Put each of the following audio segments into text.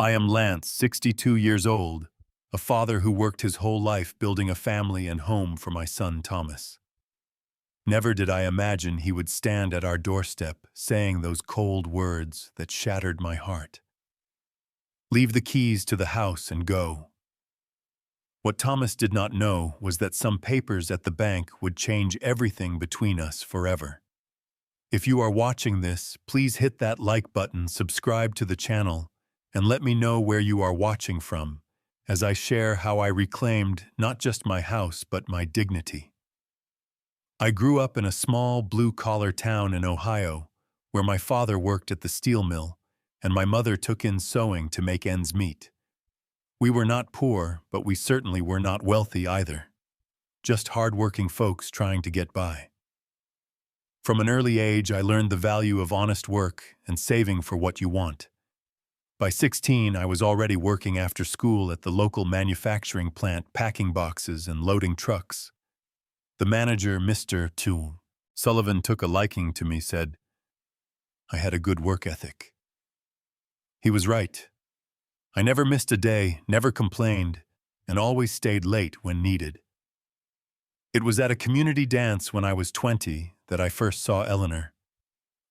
I am Lance, 62 years old, a father who worked his whole life building a family and home for my son Thomas. Never did I imagine he would stand at our doorstep saying those cold words that shattered my heart. Leave the keys to the house and go. What Thomas did not know was that some papers at the bank would change everything between us forever. If you are watching this, please hit that like button, subscribe to the channel, and let me know where you are watching from, as I share how I reclaimed not just my house but my dignity. I grew up in a small blue-collar town in Ohio, where my father worked at the steel mill, and my mother took in sewing to make ends meet. We were not poor, but we certainly were not wealthy either. Just hardworking folks trying to get by. From an early age, I learned the value of honest work and saving for what you want. By 16, I was already working after school at the local manufacturing plant, packing boxes and loading trucks. The manager, Mr. Sullivan, took a liking to me, said I had a good work ethic. He was right. I never missed a day, never complained, and always stayed late when needed. It was at a community dance when I was 20 that I first saw Eleanor.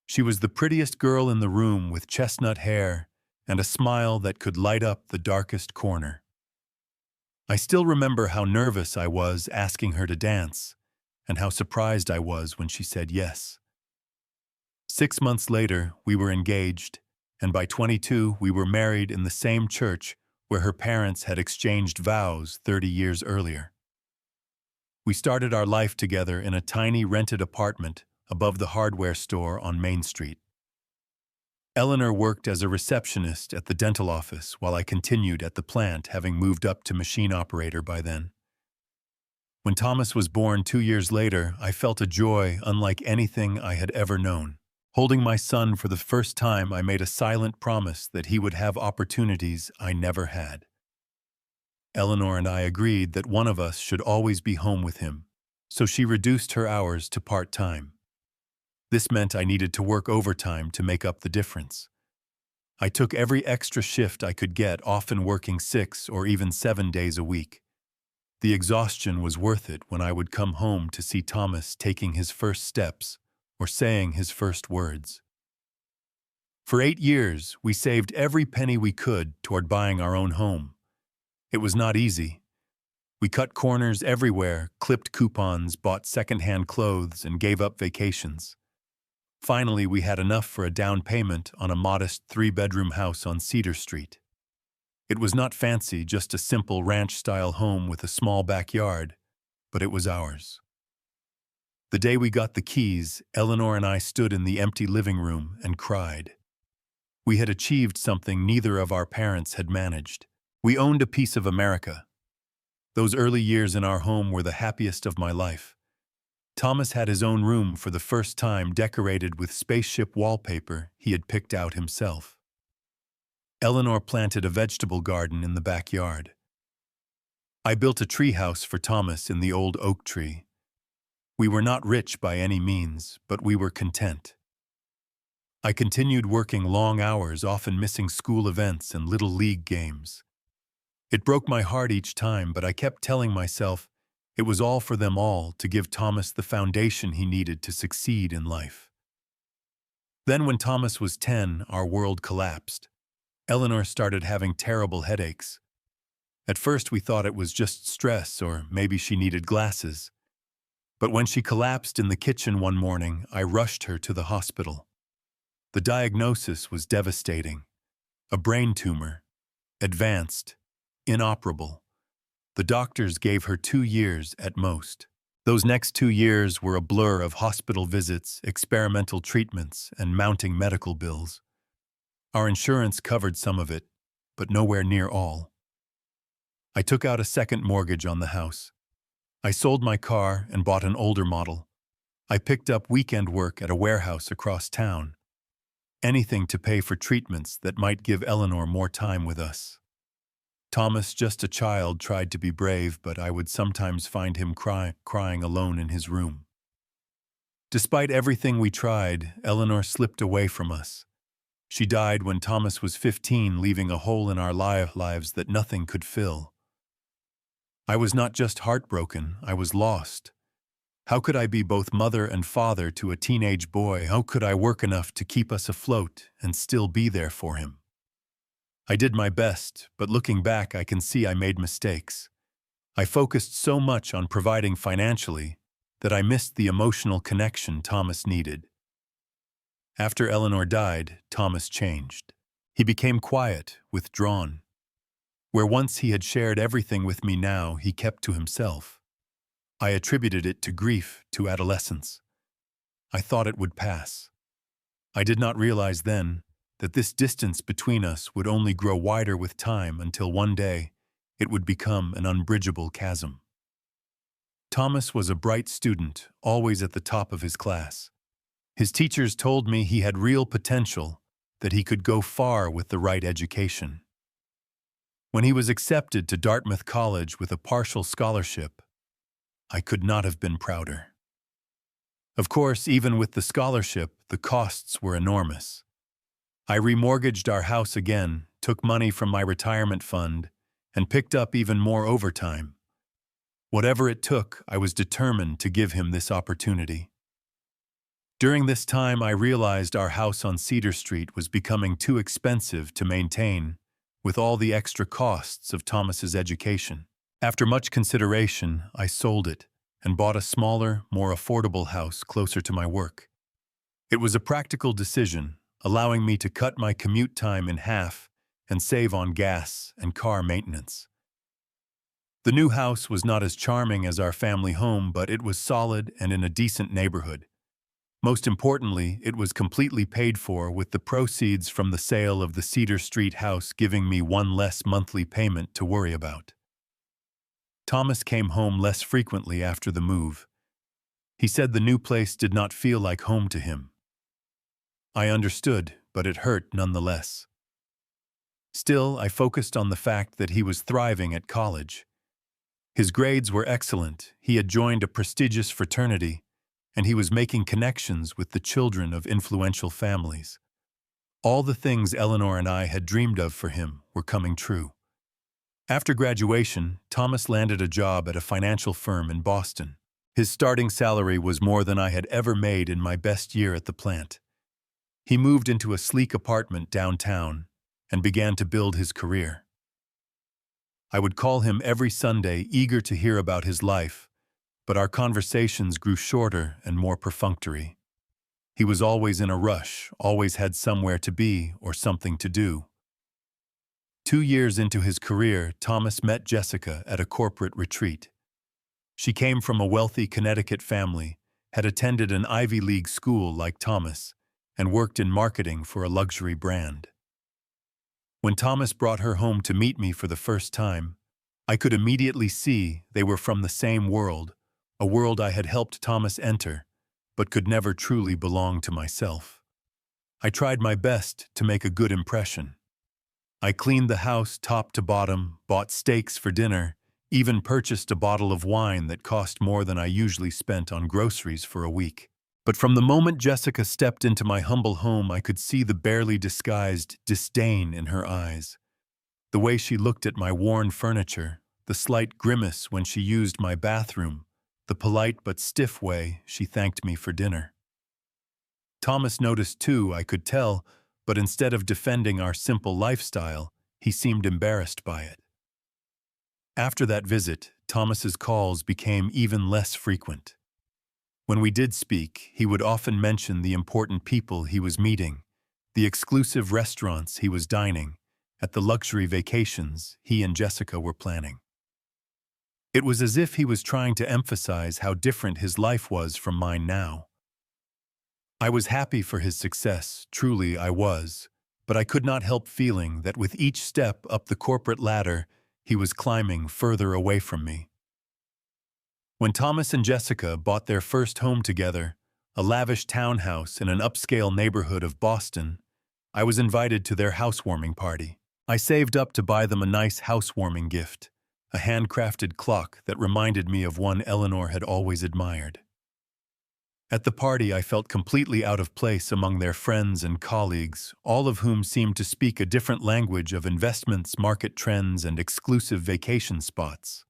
She was the prettiest girl in the room with chestnut hair and a smile that could light up the darkest corner. I still remember how nervous I was asking her to dance, and how surprised I was when she said yes. 6 months later, we were engaged, and by 22, we were married in the same church where her parents had exchanged vows 30 years earlier. We started our life together in a tiny rented apartment above the hardware store on Main Street. Eleanor worked as a receptionist at the dental office while I continued at the plant, having moved up to machine operator by then. When Thomas was born 2 years later, I felt a joy unlike anything I had ever known. Holding my son for the first time, I made a silent promise that he would have opportunities I never had. Eleanor and I agreed that one of us should always be home with him, so she reduced her hours to part-time. This meant I needed to work overtime to make up the difference. I took every extra shift I could get, often working 6 or even 7 days a week. The exhaustion was worth it when I would come home to see Thomas taking his first steps or saying his first words. For 8 years, we saved every penny we could toward buying our own home. It was not easy. We cut corners everywhere, clipped coupons, bought second-hand clothes, and gave up vacations. Finally, we had enough for a down payment on a modest 3-bedroom house on Cedar Street. It was not fancy, just a simple ranch-style home with a small backyard, but it was ours. The day we got the keys, Eleanor and I stood in the empty living room and cried. We had achieved something neither of our parents had managed. We owned a piece of America. Those early years in our home were the happiest of my life. Thomas had his own room for the first time, decorated with spaceship wallpaper he had picked out himself. Eleanor planted a vegetable garden in the backyard. I built a treehouse for Thomas in the old oak tree. We were not rich by any means, but we were content. I continued working long hours, often missing school events and little league games. It broke my heart each time, but I kept telling myself it was all for them all, to give Thomas the foundation he needed to succeed in life. Then when Thomas was 10, our world collapsed. Eleanor started having terrible headaches. At first we thought it was just stress, or maybe she needed glasses. But when she collapsed in the kitchen one morning, I rushed her to the hospital. The diagnosis was devastating. A brain tumor. Advanced. Inoperable. The doctors gave her 2 years at most. Those next 2 years were a blur of hospital visits, experimental treatments, and mounting medical bills. Our insurance covered some of it, but nowhere near all. I took out a second mortgage on the house. I sold my car and bought an older model. I picked up weekend work at a warehouse across town. Anything to pay for treatments that might give Eleanor more time with us. Thomas, just a child, tried to be brave, but I would sometimes find him crying alone in his room. Despite everything we tried, Eleanor slipped away from us. She died when Thomas was 15, leaving a hole in our lives that nothing could fill. I was not just heartbroken, I was lost. How could I be both mother and father to a teenage boy? How could I work enough to keep us afloat and still be there for him? I did my best, but looking back, I can see I made mistakes. I focused so much on providing financially that I missed the emotional connection Thomas needed. After Eleanor died, Thomas changed. He became quiet, withdrawn. Where once he had shared everything with me, now he kept to himself. I attributed it to grief, to adolescence. I thought it would pass. I did not realize then that this distance between us would only grow wider with time until one day it would become an unbridgeable chasm. Thomas was a bright student, always at the top of his class. His teachers told me he had real potential, that he could go far with the right education. When he was accepted to Dartmouth College with a partial scholarship, I could not have been prouder. Of course, even with the scholarship, the costs were enormous. I remortgaged our house again, took money from my retirement fund, and picked up even more overtime. Whatever it took, I was determined to give him this opportunity. During this time, I realized our house on Cedar Street was becoming too expensive to maintain, with all the extra costs of Thomas's education. After much consideration, I sold it and bought a smaller, more affordable house closer to my work. It was a practical decision, allowing me to cut my commute time in half and save on gas and car maintenance. The new house was not as charming as our family home, but it was solid and in a decent neighborhood. Most importantly, it was completely paid for, with the proceeds from the sale of the Cedar Street house giving me one less monthly payment to worry about. Thomas came home less frequently after the move. He said the new place did not feel like home to him. I understood, but it hurt nonetheless. Still, I focused on the fact that he was thriving at college. His grades were excellent, he had joined a prestigious fraternity, and he was making connections with the children of influential families. All the things Eleanor and I had dreamed of for him were coming true. After graduation, Thomas landed a job at a financial firm in Boston. His starting salary was more than I had ever made in my best year at the plant. He moved into a sleek apartment downtown and began to build his career. I would call him every Sunday, eager to hear about his life, but our conversations grew shorter and more perfunctory. He was always in a rush, always had somewhere to be or something to do. 2 years into his career, Thomas met Jessica at a corporate retreat. She came from a wealthy Connecticut family, had attended an Ivy League school like Thomas, and worked in marketing for a luxury brand. When Thomas brought her home to meet me for the first time, I could immediately see they were from the same world, a world I had helped Thomas enter, but could never truly belong to myself. I tried my best to make a good impression. I cleaned the house top to bottom, bought steaks for dinner, even purchased a bottle of wine that cost more than I usually spent on groceries for a week. But from the moment Jessica stepped into my humble home, I could see the barely disguised disdain in her eyes. The way she looked at my worn furniture, the slight grimace when she used my bathroom, the polite but stiff way she thanked me for dinner. Thomas noticed too, I could tell, but instead of defending our simple lifestyle, he seemed embarrassed by it. After that visit, Thomas's calls became even less frequent. When we did speak, he would often mention the important people he was meeting, the exclusive restaurants he was dining, at the luxury vacations he and Jessica were planning. It was as if he was trying to emphasize how different his life was from mine now. I was happy for his success, truly I was, but I could not help feeling that with each step up the corporate ladder, he was climbing further away from me. When Thomas and Jessica bought their first home together, a lavish townhouse in an upscale neighborhood of Boston, I was invited to their housewarming party. I saved up to buy them a nice housewarming gift, a handcrafted clock that reminded me of one Eleanor had always admired. At the party, I felt completely out of place among their friends and colleagues, all of whom seemed to speak a different language of investments, market trends, and exclusive vacation spots.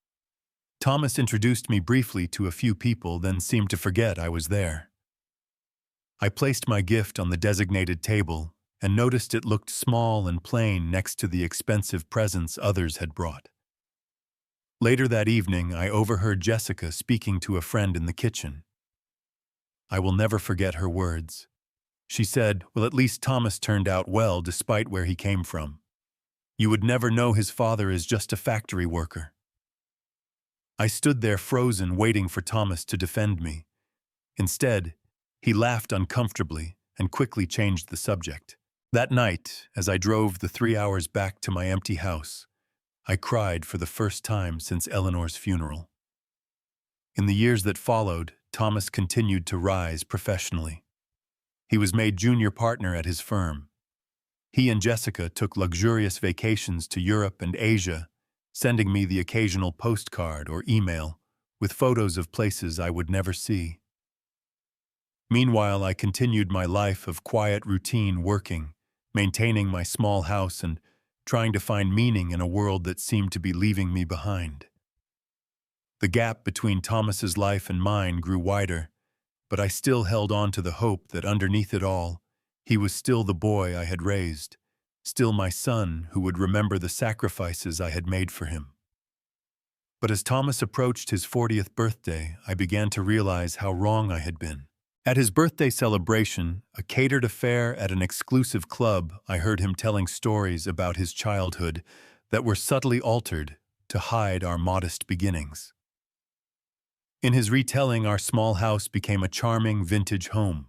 Thomas introduced me briefly to a few people, then seemed to forget I was there. I placed my gift on the designated table and noticed it looked small and plain next to the expensive presents others had brought. Later that evening, I overheard Jessica speaking to a friend in the kitchen. I will never forget her words. She said, "Well, at least Thomas turned out well despite where he came from. You would never know his father is just a factory worker." I stood there frozen, waiting for Thomas to defend me. Instead, he laughed uncomfortably and quickly changed the subject. That night, as I drove the 3 hours back to my empty house, I cried for the first time since Eleanor's funeral. In the years that followed, Thomas continued to rise professionally. He was made junior partner at his firm. He and Jessica took luxurious vacations to Europe and Asia, sending me the occasional postcard or email with photos of places I would never see. Meanwhile, I continued my life of quiet routine, working, maintaining my small house, and trying to find meaning in a world that seemed to be leaving me behind. The gap between Thomas's life and mine grew wider, but I still held on to the hope that underneath it all, he was still the boy I had raised, still my son who would remember the sacrifices I had made for him. But as Thomas approached his 40th birthday, I began to realize how wrong I had been. At his birthday celebration, a catered affair at an exclusive club, I heard him telling stories about his childhood that were subtly altered to hide our modest beginnings. In his retelling, our small house became a charming vintage home.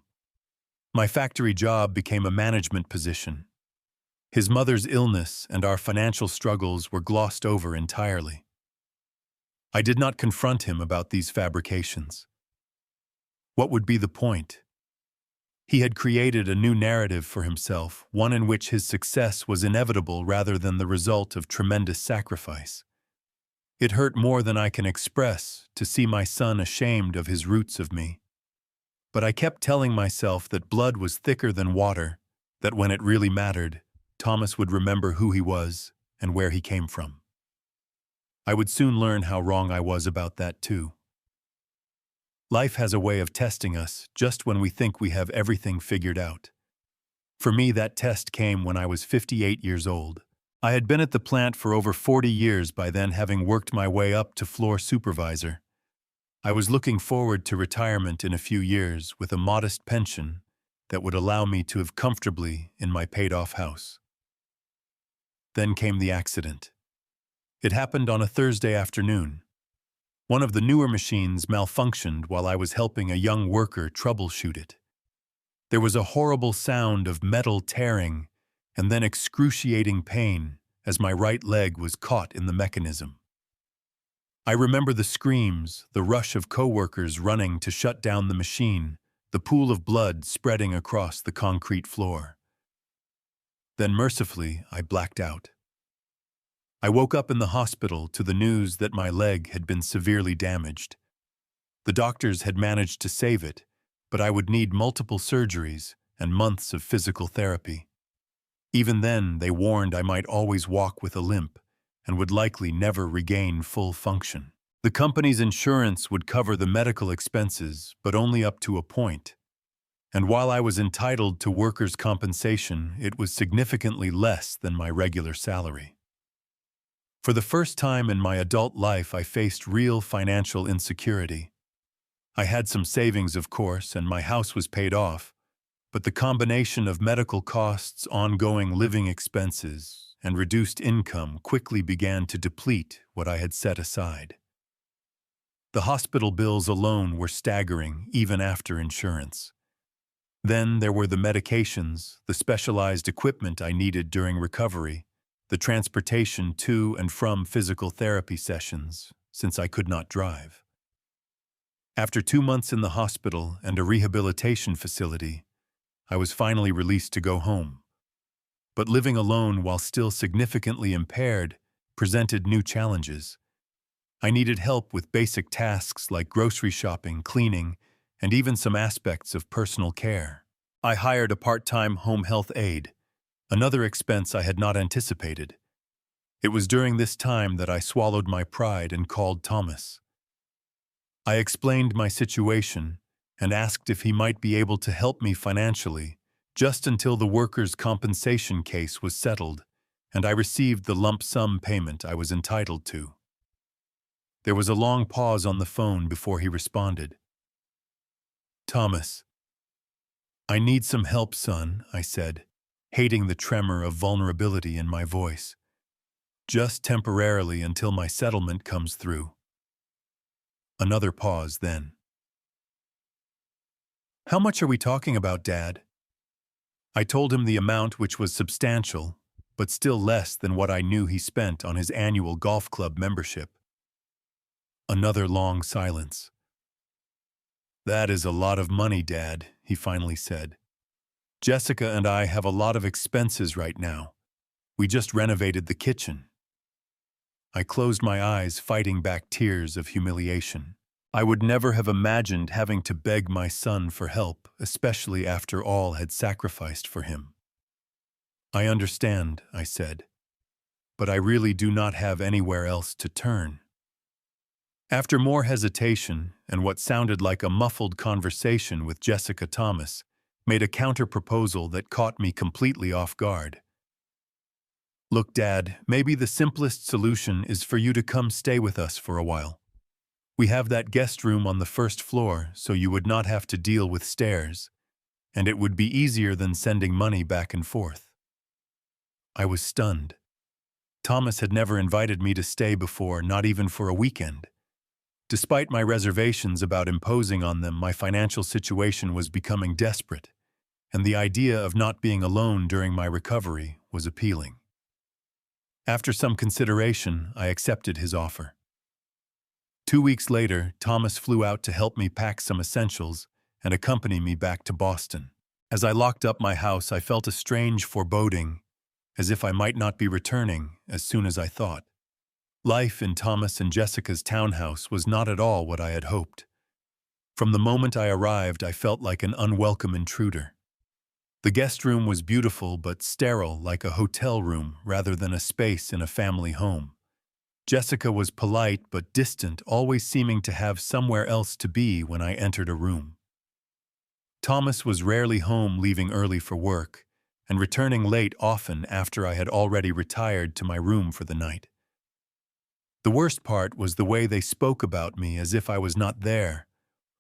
My factory job became a management position. His mother's illness and our financial struggles were glossed over entirely. I did not confront him about these fabrications. What would be the point? He had created a new narrative for himself, one in which his success was inevitable rather than the result of tremendous sacrifice. It hurt more than I can express to see my son ashamed of his roots of me. But I kept telling myself that blood was thicker than water, that when it really mattered, Thomas would remember who he was and where he came from. I would soon learn how wrong I was about that too. Life has a way of testing us just when we think we have everything figured out. For me, that test came when I was 58 years old. I had been at the plant for over 40 years by then, having worked my way up to floor supervisor. I was looking forward to retirement in a few years with a modest pension that would allow me to live comfortably in my paid-off house. Then came the accident. It happened on a Thursday afternoon. One of the newer machines malfunctioned while I was helping a young worker troubleshoot it. There was a horrible sound of metal tearing and then excruciating pain as my right leg was caught in the mechanism. I remember the screams, the rush of coworkers running to shut down the machine, the pool of blood spreading across the concrete floor. Then mercifully, I blacked out. I woke up in the hospital to the news that my leg had been severely damaged. The doctors had managed to save it, but I would need multiple surgeries and months of physical therapy. Even then, they warned I might always walk with a limp and would likely never regain full function. The company's insurance would cover the medical expenses, but only up to a point. And while I was entitled to workers' compensation, it was significantly less than my regular salary. For the first time in my adult life, I faced real financial insecurity. I had some savings, of course, and my house was paid off, but the combination of medical costs, ongoing living expenses, and reduced income quickly began to deplete what I had set aside. The hospital bills alone were staggering, even after insurance. Then there were the medications, the specialized equipment I needed during recovery, the transportation to and from physical therapy sessions, since I could not drive. After 2 months in the hospital and a rehabilitation facility, I was finally released to go home. But living alone while still significantly impaired presented new challenges. I needed help with basic tasks like grocery shopping, cleaning, and even some aspects of personal care. I hired a part-time home health aide, another expense I had not anticipated. It was during this time that I swallowed my pride and called Thomas. I explained my situation and asked if he might be able to help me financially, just until the workers' compensation case was settled and I received the lump sum payment I was entitled to. There was a long pause on the phone before he responded. "Thomas, I need some help, son," I said, hating the tremor of vulnerability in my voice. "Just temporarily until my settlement comes through." Another pause then. "How much are we talking about, Dad?" I told him the amount, which was substantial, but still less than what I knew he spent on his annual golf club membership. Another long silence. "That is a lot of money, Dad," he finally said. "Jessica and I have a lot of expenses right now. We just renovated the kitchen." I closed my eyes, fighting back tears of humiliation. I would never have imagined having to beg my son for help, especially after all had sacrificed for him. "I understand," I said, "but I really do not have anywhere else to turn." After more hesitation and what sounded like a muffled conversation with Jessica, Thomas made a counter-proposal that caught me completely off guard. "Look, Dad, maybe the simplest solution is for you to come stay with us for a while. We have that guest room on the first floor, so you would not have to deal with stairs, and it would be easier than sending money back and forth." I was stunned. Thomas had never invited me to stay before, not even for a weekend. Despite my reservations about imposing on them, my financial situation was becoming desperate, and the idea of not being alone during my recovery was appealing. After some consideration, I accepted his offer. 2 weeks later, Thomas flew out to help me pack some essentials and accompany me back to Boston. As I locked up my house, I felt a strange foreboding, as if I might not be returning as soon as I thought. Life in Thomas and Jessica's townhouse was not at all what I had hoped. From the moment I arrived, I felt like an unwelcome intruder. The guest room was beautiful but sterile, like a hotel room rather than a space in a family home. Jessica was polite but distant, always seeming to have somewhere else to be when I entered a room. Thomas was rarely home, leaving early for work, and returning late often after I had already retired to my room for the night. The worst part was the way they spoke about me, as if I was not there,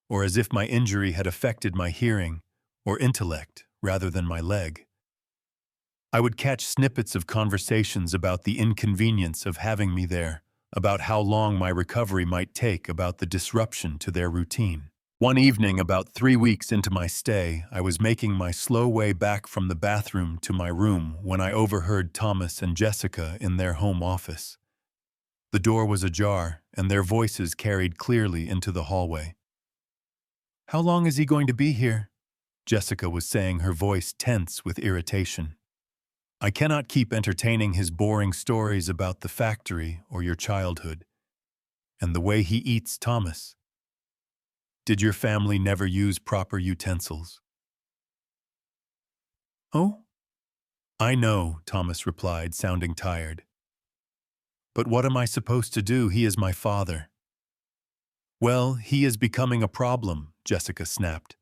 or as if my injury had affected my hearing or intellect rather than my leg. I would catch snippets of conversations about the inconvenience of having me there, about how long my recovery might take, about the disruption to their routine. One evening, about 3 weeks into my stay, I was making my slow way back from the bathroom to my room when I overheard Thomas and Jessica in their home office. The door was ajar, and their voices carried clearly into the hallway. "How long is he going to be here?" Jessica was saying, her voice tense with irritation. "I cannot keep entertaining his boring stories about the factory or your childhood. And the way he eats, Thomas. Did your family never use proper utensils?" "Oh?" "I know," Thomas replied, sounding tired. "But what am I supposed to do? He is my father." "Well, he is becoming a problem," Jessica snapped.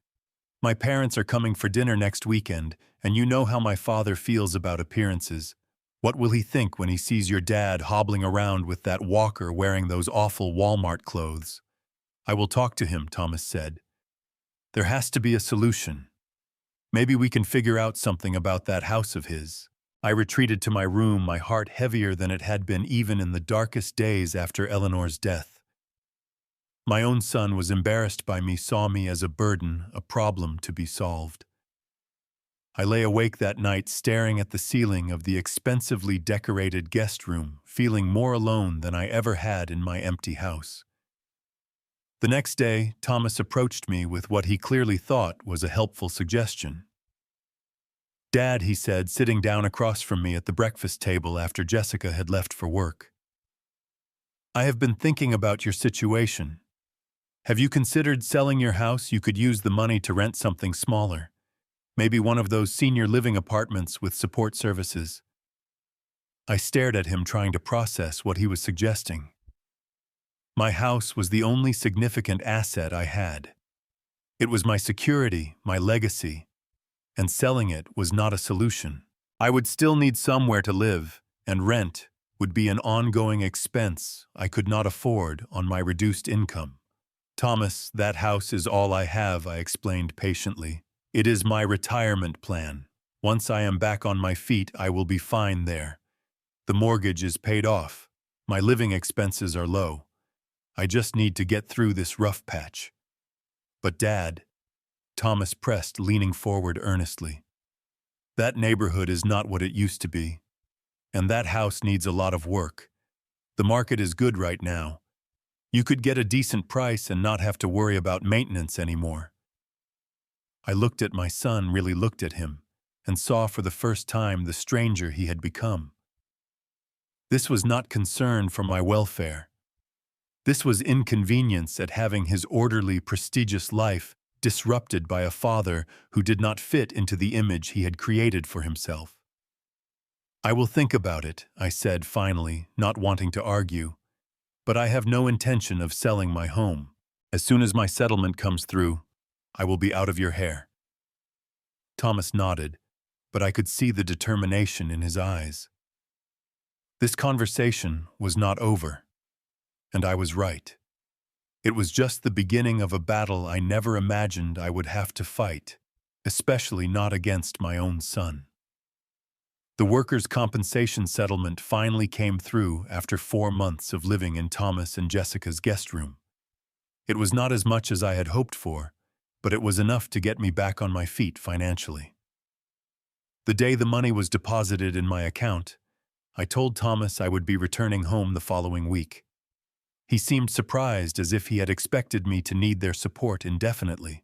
"My parents are coming for dinner next weekend, and you know how my father feels about appearances. What will he think when he sees your dad hobbling around with that walker wearing those awful Walmart clothes?" "I will talk to him," Thomas said. "There has to be a solution. Maybe we can figure out something about that house of his." I retreated to my room, my heart heavier than it had been even in the darkest days after Eleanor's death. My own son was embarrassed by me, saw me as a burden, a problem to be solved. I lay awake that night staring at the ceiling of the expensively decorated guest room, feeling more alone than I ever had in my empty house. The next day, Thomas approached me with what he clearly thought was a helpful suggestion. "Dad," he said, sitting down across from me at the breakfast table after Jessica had left for work, "I have been thinking about your situation. Have you considered selling your house? You could use the money to rent something smaller. Maybe one of those senior living apartments with support services. I stared at him, trying to process what he was suggesting. My house was the only significant asset I had. It was my security, my legacy, and selling it was not a solution. I would still need somewhere to live, and rent would be an ongoing expense I could not afford on my reduced income. Thomas, that house is all I have, I explained patiently. It is my retirement plan. Once I am back on my feet, I will be fine there. The mortgage is paid off. My living expenses are low. I just need to get through this rough patch. But Dad, Thomas pressed, leaning forward earnestly. That neighborhood is not what it used to be. And that house needs a lot of work. The market is good right now. You could get a decent price and not have to worry about maintenance anymore. I looked at my son, really looked at him, and saw for the first time the stranger he had become. This was not concern for my welfare. This was inconvenience at having his orderly, prestigious life disrupted by a father who did not fit into the image he had created for himself. I will think about it, I said finally, not wanting to argue, but I have no intention of selling my home. As soon as my settlement comes through, I will be out of your hair. Thomas nodded, but I could see the determination in his eyes. This conversation was not over, and I was right. It was just the beginning of a battle I never imagined I would have to fight, especially not against my own son. The workers' compensation settlement finally came through after 4 months of living in Thomas and Jessica's guest room. It was not as much as I had hoped for, but it was enough to get me back on my feet financially. The day the money was deposited in my account, I told Thomas I would be returning home the following week. He seemed surprised, as if he had expected me to need their support indefinitely.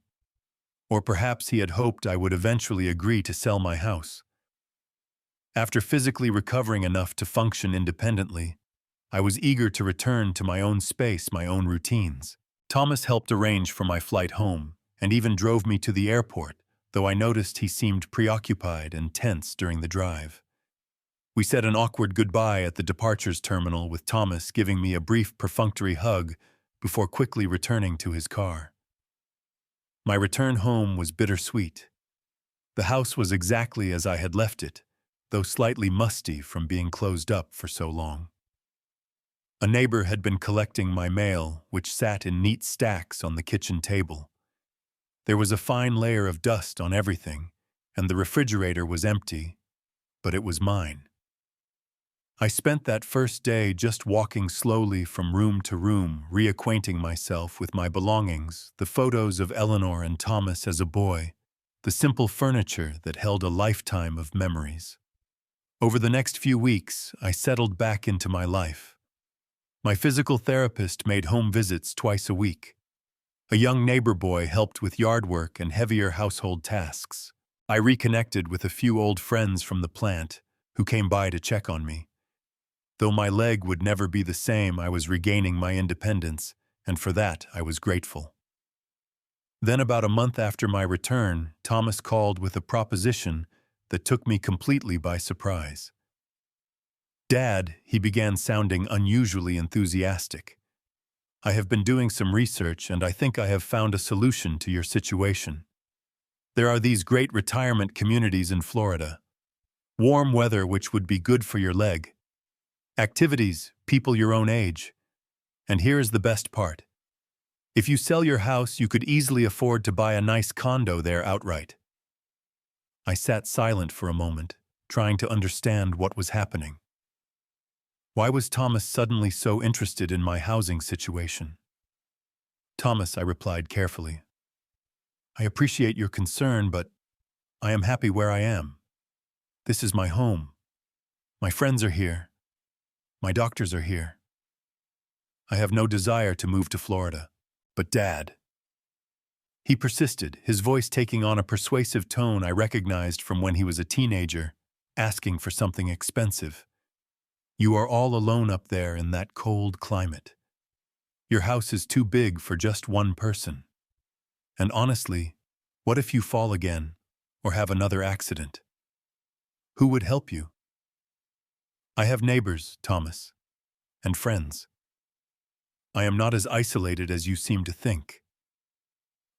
Or perhaps he had hoped I would eventually agree to sell my house. After physically recovering enough to function independently, I was eager to return to my own space, my own routines. Thomas helped arrange for my flight home, and even drove me to the airport, though I noticed he seemed preoccupied and tense during the drive. We said an awkward goodbye at the departures terminal, with Thomas giving me a brief perfunctory hug before quickly returning to his car. My return home was bittersweet. The house was exactly as I had left it, though slightly musty from being closed up for so long. A neighbor had been collecting my mail, which sat in neat stacks on the kitchen table. There was a fine layer of dust on everything, and the refrigerator was empty, but it was mine. I spent that first day just walking slowly from room to room, reacquainting myself with my belongings, the photos of Eleanor and Thomas as a boy, the simple furniture that held a lifetime of memories. Over the next few weeks, I settled back into my life. My physical therapist made home visits twice a week. A young neighbor boy helped with yard work and heavier household tasks. I reconnected with a few old friends from the plant who came by to check on me. Though my leg would never be the same, I was regaining my independence, and for that I was grateful. Then, about a month after my return, Thomas called with a proposition that took me completely by surprise. "Dad," he began, sounding unusually enthusiastic, "I have been doing some research, and I think I have found a solution to your situation. There are these great retirement communities in Florida. Warm weather which would be good for your leg. Activities, people your own age. And here is the best part. If you sell your house, you could easily afford to buy a nice condo there outright." I sat silent for a moment, trying to understand what was happening. Why was Thomas suddenly so interested in my housing situation? "Thomas," I replied carefully, "I appreciate your concern, but I am happy where I am. This is my home. My friends are here. My doctors are here. I have no desire to move to Florida." "But Dad," he persisted, his voice taking on a persuasive tone I recognized from when he was a teenager, asking for something expensive. "You are all alone up there in that cold climate. Your house is too big for just one person. And honestly, what if you fall again or have another accident? Who would help you? I have neighbors, Thomas, and friends. I am not as isolated as you seem to think.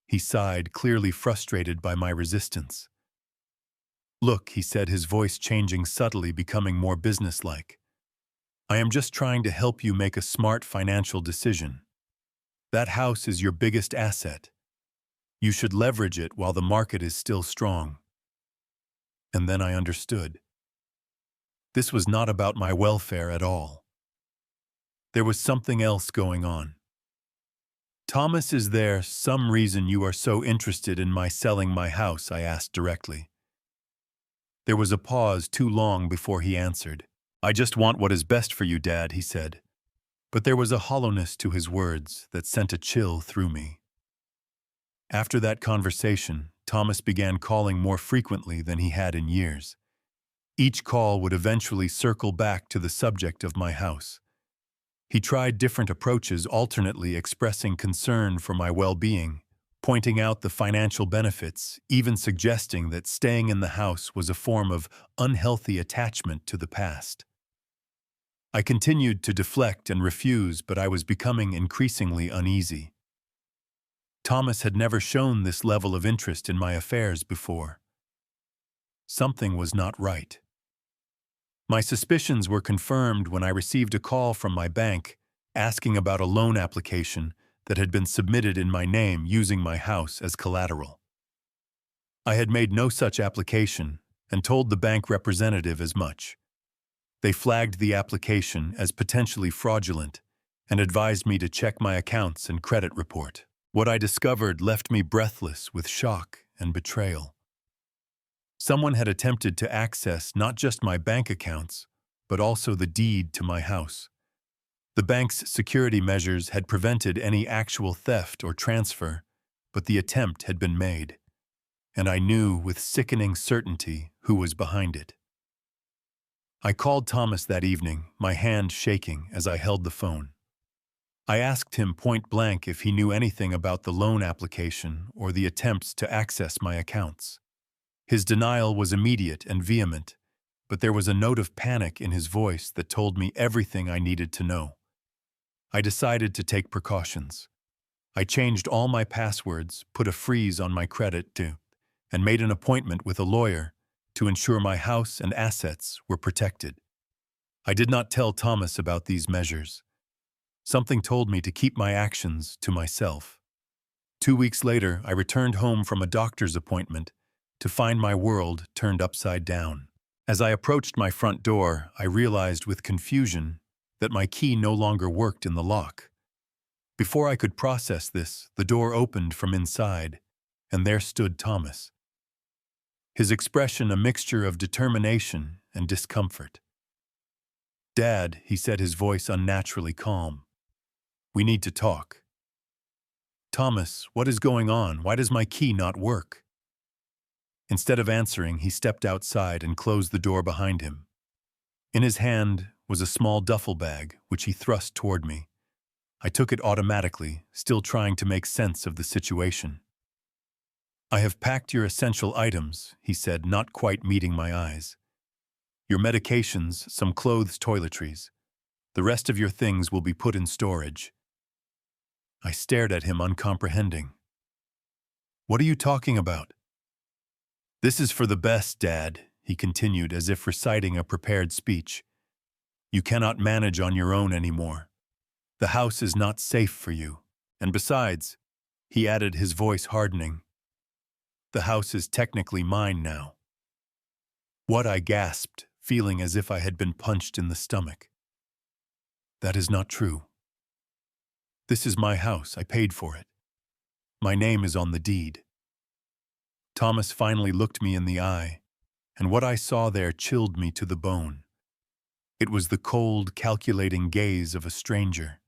He sighed, clearly frustrated by my resistance. Look, he said, his voice changing subtly, becoming more businesslike. I am just trying to help you make a smart financial decision. That house is your biggest asset. You should leverage it while the market is still strong. And then I understood. This was not about my welfare at all. There was something else going on. Thomas, is there some reason you are so interested in my selling my house? I asked directly. There was a pause too long before he answered. I just want what is best for you, Dad, he said. But there was a hollowness to his words that sent a chill through me. After that conversation, Thomas began calling more frequently than he had in years. Each call would eventually circle back to the subject of my house. He tried different approaches, alternately expressing concern for my well-being, pointing out the financial benefits, even suggesting that staying in the house was a form of unhealthy attachment to the past. I continued to deflect and refuse, but I was becoming increasingly uneasy. Thomas had never shown this level of interest in my affairs before. Something was not right. My suspicions were confirmed when I received a call from my bank asking about a loan application that had been submitted in my name using my house as collateral. I had made no such application and told the bank representative as much. They flagged the application as potentially fraudulent and advised me to check my accounts and credit report. What I discovered left me breathless with shock and betrayal. Someone had attempted to access not just my bank accounts, but also the deed to my house. The bank's security measures had prevented any actual theft or transfer, but the attempt had been made, and I knew with sickening certainty who was behind it. I called Thomas that evening, my hand shaking as I held the phone. I asked him point blank if he knew anything about the loan application or the attempts to access my accounts. His denial was immediate and vehement, but there was a note of panic in his voice that told me everything I needed to know. I decided to take precautions. I changed all my passwords, put a freeze on my credit and made an appointment with a lawyer to ensure my house and assets were protected. I did not tell Thomas about these measures. Something told me to keep my actions to myself. 2 weeks later, I returned home from a doctor's appointment to find my world turned upside down. As I approached my front door, I realized with confusion that my key no longer worked in the lock. Before I could process this, the door opened from inside, and there stood Thomas. His expression a mixture of determination and discomfort. "Dad," he said, his voice unnaturally calm. "We need to talk." "Thomas, what is going on? Why does my key not work?" Instead of answering, he stepped outside and closed the door behind him. In his hand was a small duffel bag, which he thrust toward me. I took it automatically, still trying to make sense of the situation. "I have packed your essential items," he said, not quite meeting my eyes. "Your medications, some clothes, toiletries. The rest of your things will be put in storage." I stared at him, uncomprehending. "What are you talking about?" "This is for the best, Dad," he continued as if reciting a prepared speech. "You cannot manage on your own anymore. The house is not safe for you. And besides," he added, his voice hardening, "the house is technically mine now." "What?" I gasped, feeling as if I had been punched in the stomach. "That is not true. This is my house. I paid for it. My name is on the deed." Thomas finally looked me in the eye, and what I saw there chilled me to the bone. It was the cold, calculating gaze of a stranger.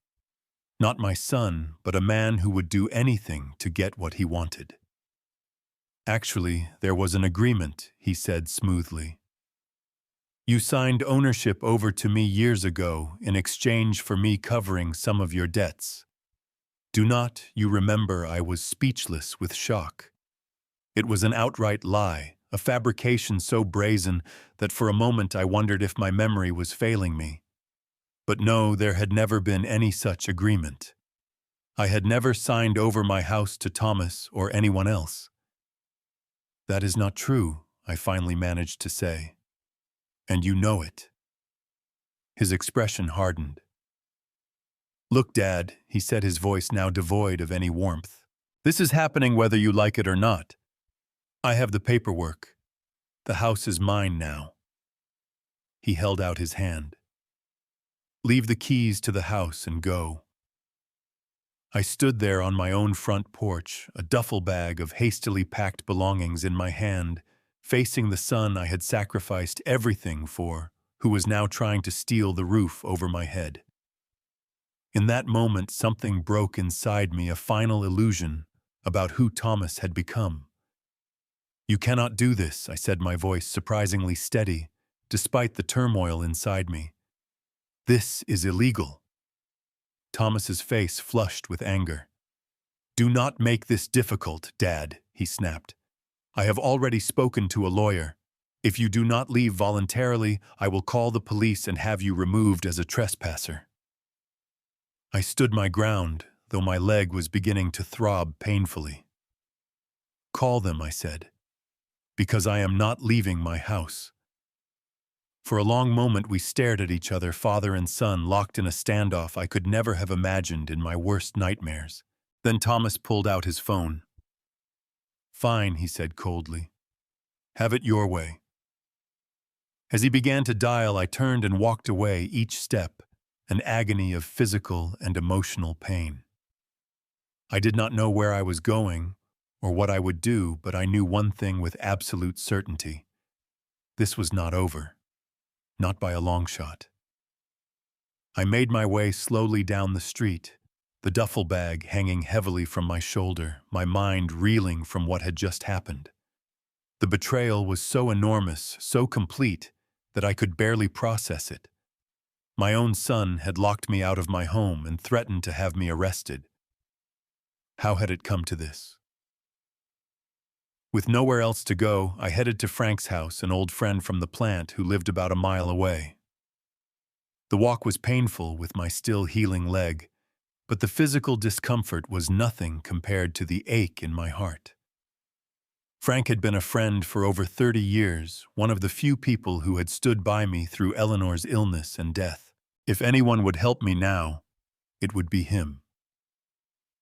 Not my son, but a man who would do anything to get what he wanted. "Actually, there was an agreement," he said smoothly. "You signed ownership over to me years ago in exchange for me covering some of your debts. Do not you remember I was speechless with shock. It was an outright lie, a fabrication so brazen that for a moment I wondered if my memory was failing me. But no, there had never been any such agreement. I had never signed over my house to Thomas or anyone else. That is not true, I finally managed to say. And you know it. His expression hardened. Look, Dad, he said, his voice now devoid of any warmth. This is happening whether you like it or not. I have the paperwork. The house is mine now. He held out his hand. Leave the keys to the house and go. I stood there on my own front porch, a duffel bag of hastily packed belongings in my hand, facing the son I had sacrificed everything for, who was now trying to steal the roof over my head. In that moment, something broke inside me, a final illusion about who Thomas had become. You cannot do this, I said, my voice surprisingly steady, despite the turmoil inside me. This is illegal. Thomas's face flushed with anger. Do not make this difficult, Dad, he snapped. I have already spoken to a lawyer. If you do not leave voluntarily, I will call the police and have you removed as a trespasser. I stood my ground, though my leg was beginning to throb painfully. Call them, I said, because I am not leaving my house. For a long moment we stared at each other, father and son, locked in a standoff I could never have imagined in my worst nightmares. Then Thomas pulled out his phone. Fine, he said coldly. Have it your way. As he began to dial, I turned and walked away, each step an agony of physical and emotional pain. I did not know where I was going or what I would do, but I knew one thing with absolute certainty. This was not over. Not by a long shot. I made my way slowly down the street, the duffel bag hanging heavily from my shoulder, my mind reeling from what had just happened. The betrayal was so enormous, so complete, that I could barely process it. My own son had locked me out of my home and threatened to have me arrested. How had it come to this? With nowhere else to go, I headed to Frank's house, an old friend from the plant who lived about a mile away. The walk was painful with my still healing leg, but the physical discomfort was nothing compared to the ache in my heart. Frank had been a friend for over 30 years, one of the few people who had stood by me through Eleanor's illness and death. If anyone would help me now, it would be him.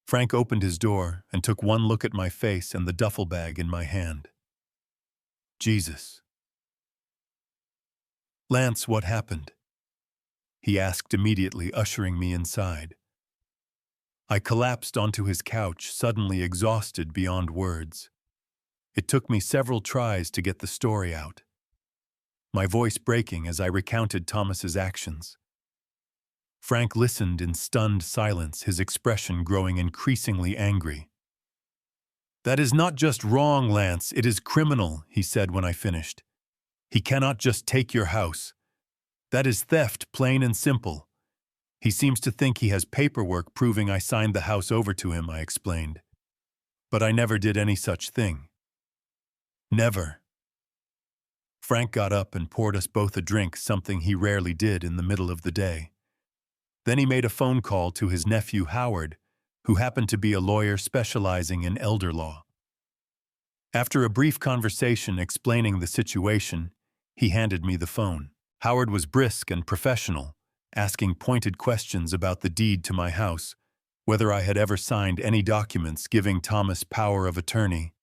Frank opened his door and took one look at my face and the duffel bag in my hand. Jesus. Lance, what happened? He asked immediately, ushering me inside. I collapsed onto his couch, suddenly exhausted beyond words. It took me several tries to get the story out, my voice breaking as I recounted Thomas's actions. Frank listened in stunned silence, his expression growing increasingly angry. That is not just wrong, Lance, it is criminal, he said when I finished. He cannot just take your house. That is theft, plain and simple. He seems to think he has paperwork proving I signed the house over to him, I explained. But I never did any such thing. Never. Frank got up and poured us both a drink, something he rarely did in the middle of the day. Then he made a phone call to his nephew Howard, who happened to be a lawyer specializing in elder law. After a brief conversation explaining the situation, he handed me the phone. Howard was brisk and professional, asking pointed questions about the deed to my house, whether I had ever signed any documents giving Thomas power of attorney,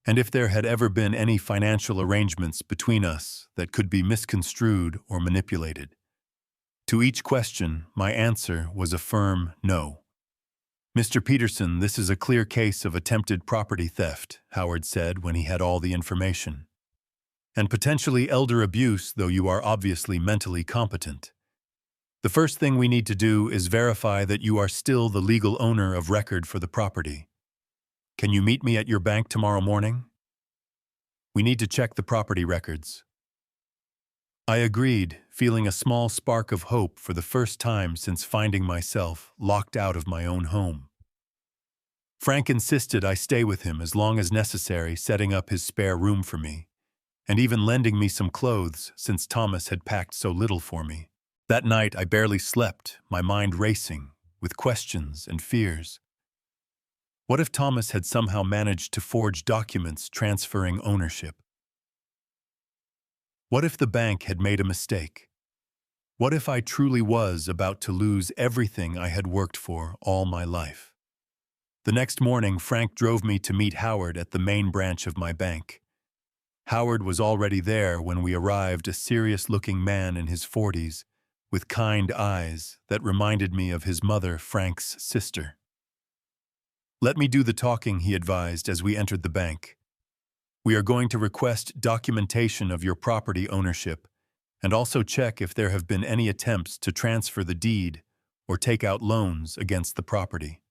and if there had ever been any financial arrangements between us that could be misconstrued or manipulated. To each question, my answer was a firm no. Mr. Peterson, this is a clear case of attempted property theft, Howard said when he had all the information. And potentially elder abuse, though you are obviously mentally competent. The first thing we need to do is verify that you are still the legal owner of record for the property. Can you meet me at your bank tomorrow morning? We need to check the property records. I agreed, feeling a small spark of hope for the first time since finding myself locked out of my own home. Frank insisted I stay with him as long as necessary, setting up his spare room for me, and even lending me some clothes since Thomas had packed so little for me. That night I barely slept, my mind racing, with questions and fears. What if Thomas had somehow managed to forge documents transferring ownership? What if the bank had made a mistake? What if I truly was about to lose everything I had worked for all my life? The next morning, Frank drove me to meet Howard at the main branch of my bank. Howard was already there when we arrived, a serious-looking man in his 40s, with kind eyes that reminded me of his mother, Frank's sister. "Let me do the talking," he advised as we entered the bank. "We are going to request documentation of your property ownership and also check if there have been any attempts to transfer the deed or take out loans against the property."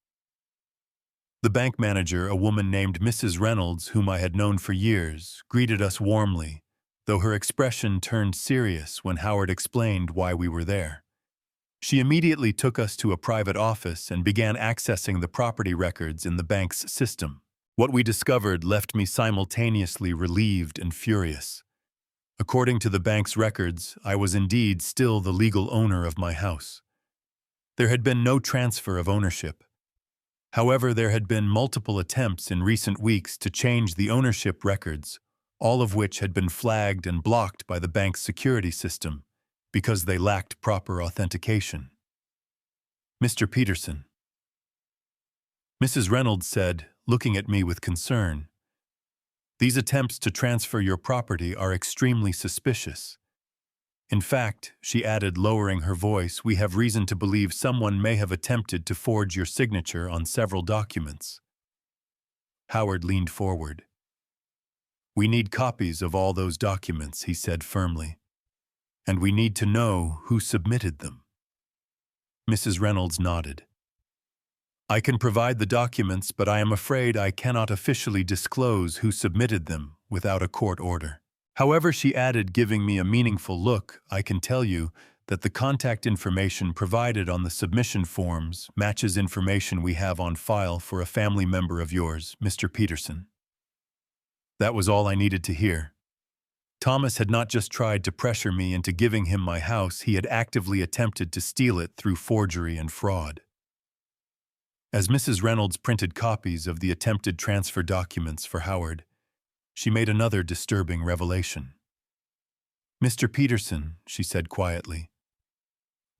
The bank manager, a woman named Mrs. Reynolds, whom I had known for years, greeted us warmly, though her expression turned serious when Howard explained why we were there. She immediately took us to a private office and began accessing the property records in the bank's system. What we discovered left me simultaneously relieved and furious. According to the bank's records, I was indeed still the legal owner of my house. There had been no transfer of ownership. However, there had been multiple attempts in recent weeks to change the ownership records, all of which had been flagged and blocked by the bank's security system because they lacked proper authentication. "Mr. Peterson," Mrs. Reynolds said, looking at me with concern, "these attempts to transfer your property are extremely suspicious. In fact," she added, lowering her voice, "we have reason to believe someone may have attempted to forge your signature on several documents." Howard leaned forward. "We need copies of all those documents," he said firmly. "And we need to know who submitted them." Mrs. Reynolds nodded. "I can provide the documents, but I am afraid I cannot officially disclose who submitted them without a court order. However," she added, giving me a meaningful look, "I can tell you that the contact information provided on the submission forms matches information we have on file for a family member of yours, Mr. Peterson." That was all I needed to hear. Thomas had not just tried to pressure me into giving him my house, he had actively attempted to steal it through forgery and fraud. As Mrs. Reynolds printed copies of the attempted transfer documents for Howard, she made another disturbing revelation. "Mr. Peterson," she said quietly,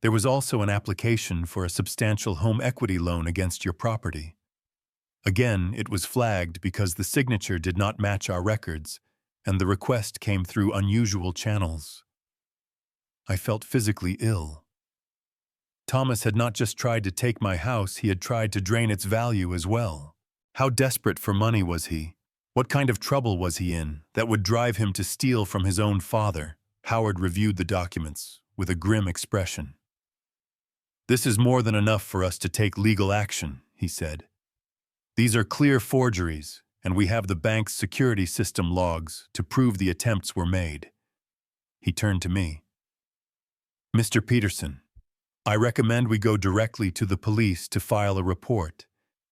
"there was also an application for a substantial home equity loan against your property. Again, it was flagged because the signature did not match our records, and the request came through unusual channels." I felt physically ill. Thomas had not just tried to take my house, he had tried to drain its value as well. How desperate for money was he? What kind of trouble was he in that would drive him to steal from his own father? Howard reviewed the documents with a grim expression. "This is more than enough for us to take legal action," he said. "These are clear forgeries, and we have the bank's security system logs to prove the attempts were made." He turned to me. "Mr. Peterson, I recommend we go directly to the police to file a report,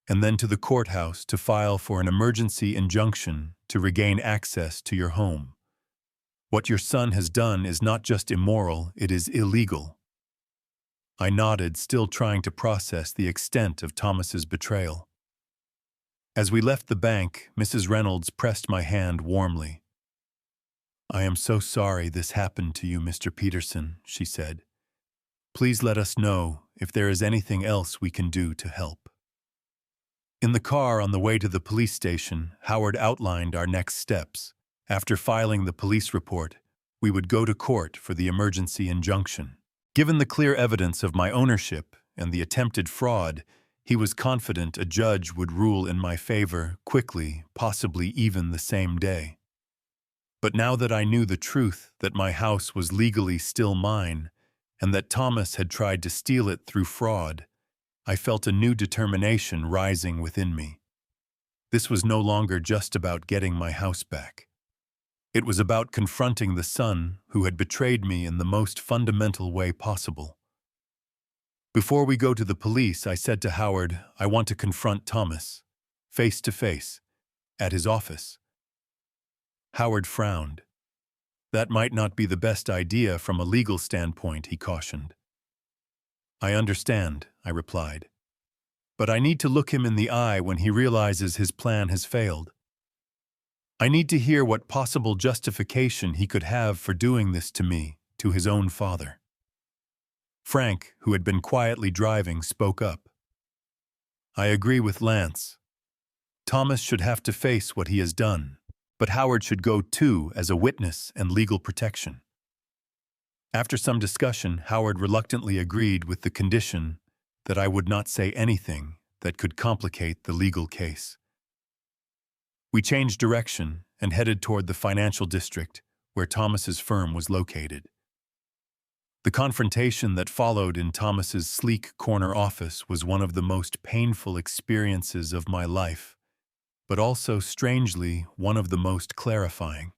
and then to the courthouse to file for an emergency injunction to regain access to your home. What your son has done is not just immoral, it is illegal." I nodded, still trying to process the extent of Thomas's betrayal. As we left the bank, Mrs. Reynolds pressed my hand warmly. "I am so sorry this happened to you, Mr. Peterson," she said. "Please let us know if there is anything else we can do to help." In the car on the way to the police station, Howard outlined our next steps. After filing the police report, we would go to court for the emergency injunction. Given the clear evidence of my ownership and the attempted fraud, he was confident a judge would rule in my favor quickly, possibly even the same day. But now that I knew the truth, that my house was legally still mine, and that Thomas had tried to steal it through fraud, I felt a new determination rising within me. This was no longer just about getting my house back. It was about confronting the son who had betrayed me in the most fundamental way possible. Before we go to the police, I said to Howard, "I want to confront Thomas. face to face, at his office. Howard frowned. That might not be the best idea from a legal standpoint, he cautioned. I understand, I replied. But I need to look him in the eye when he realizes his plan has failed. I need to hear what possible justification he could have for doing this to me, to his own father. Frank, who had been quietly driving, spoke up. I agree with Lance. Thomas should have to face what he has done, but Howard should go too as a witness and legal protection. After some discussion, Howard reluctantly agreed with the condition that I would not say anything that could complicate the legal case. We changed direction and headed toward the financial district where Thomas's firm was located. The confrontation that followed in Thomas's sleek corner office was one of the most painful experiences of my life, but also, strangely, one of the most clarifying.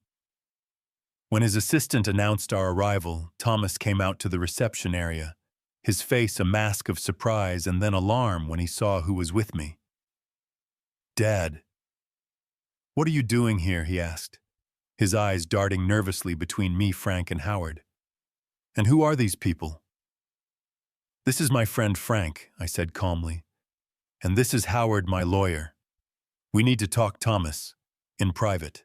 When his assistant announced our arrival, Thomas came out to the reception area, his face a mask of surprise and then alarm when he saw who was with me. Dad. What are you doing here? He asked, his eyes darting nervously between me, Frank, and Howard. And who are these people? This is my friend Frank, I said calmly. And this is Howard, my lawyer. We need to talk, Thomas, in private.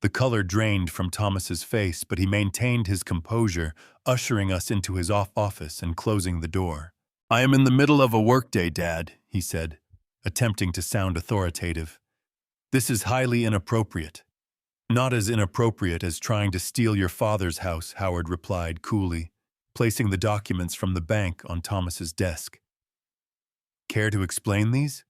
The color drained from Thomas's face, but he maintained his composure, ushering us into his office and closing the door. I am in the middle of a workday, Dad, he said, attempting to sound authoritative. This is highly inappropriate. Not as inappropriate as trying to steal your father's house, Howard replied coolly, placing the documents from the bank on Thomas's desk. Care to explain these?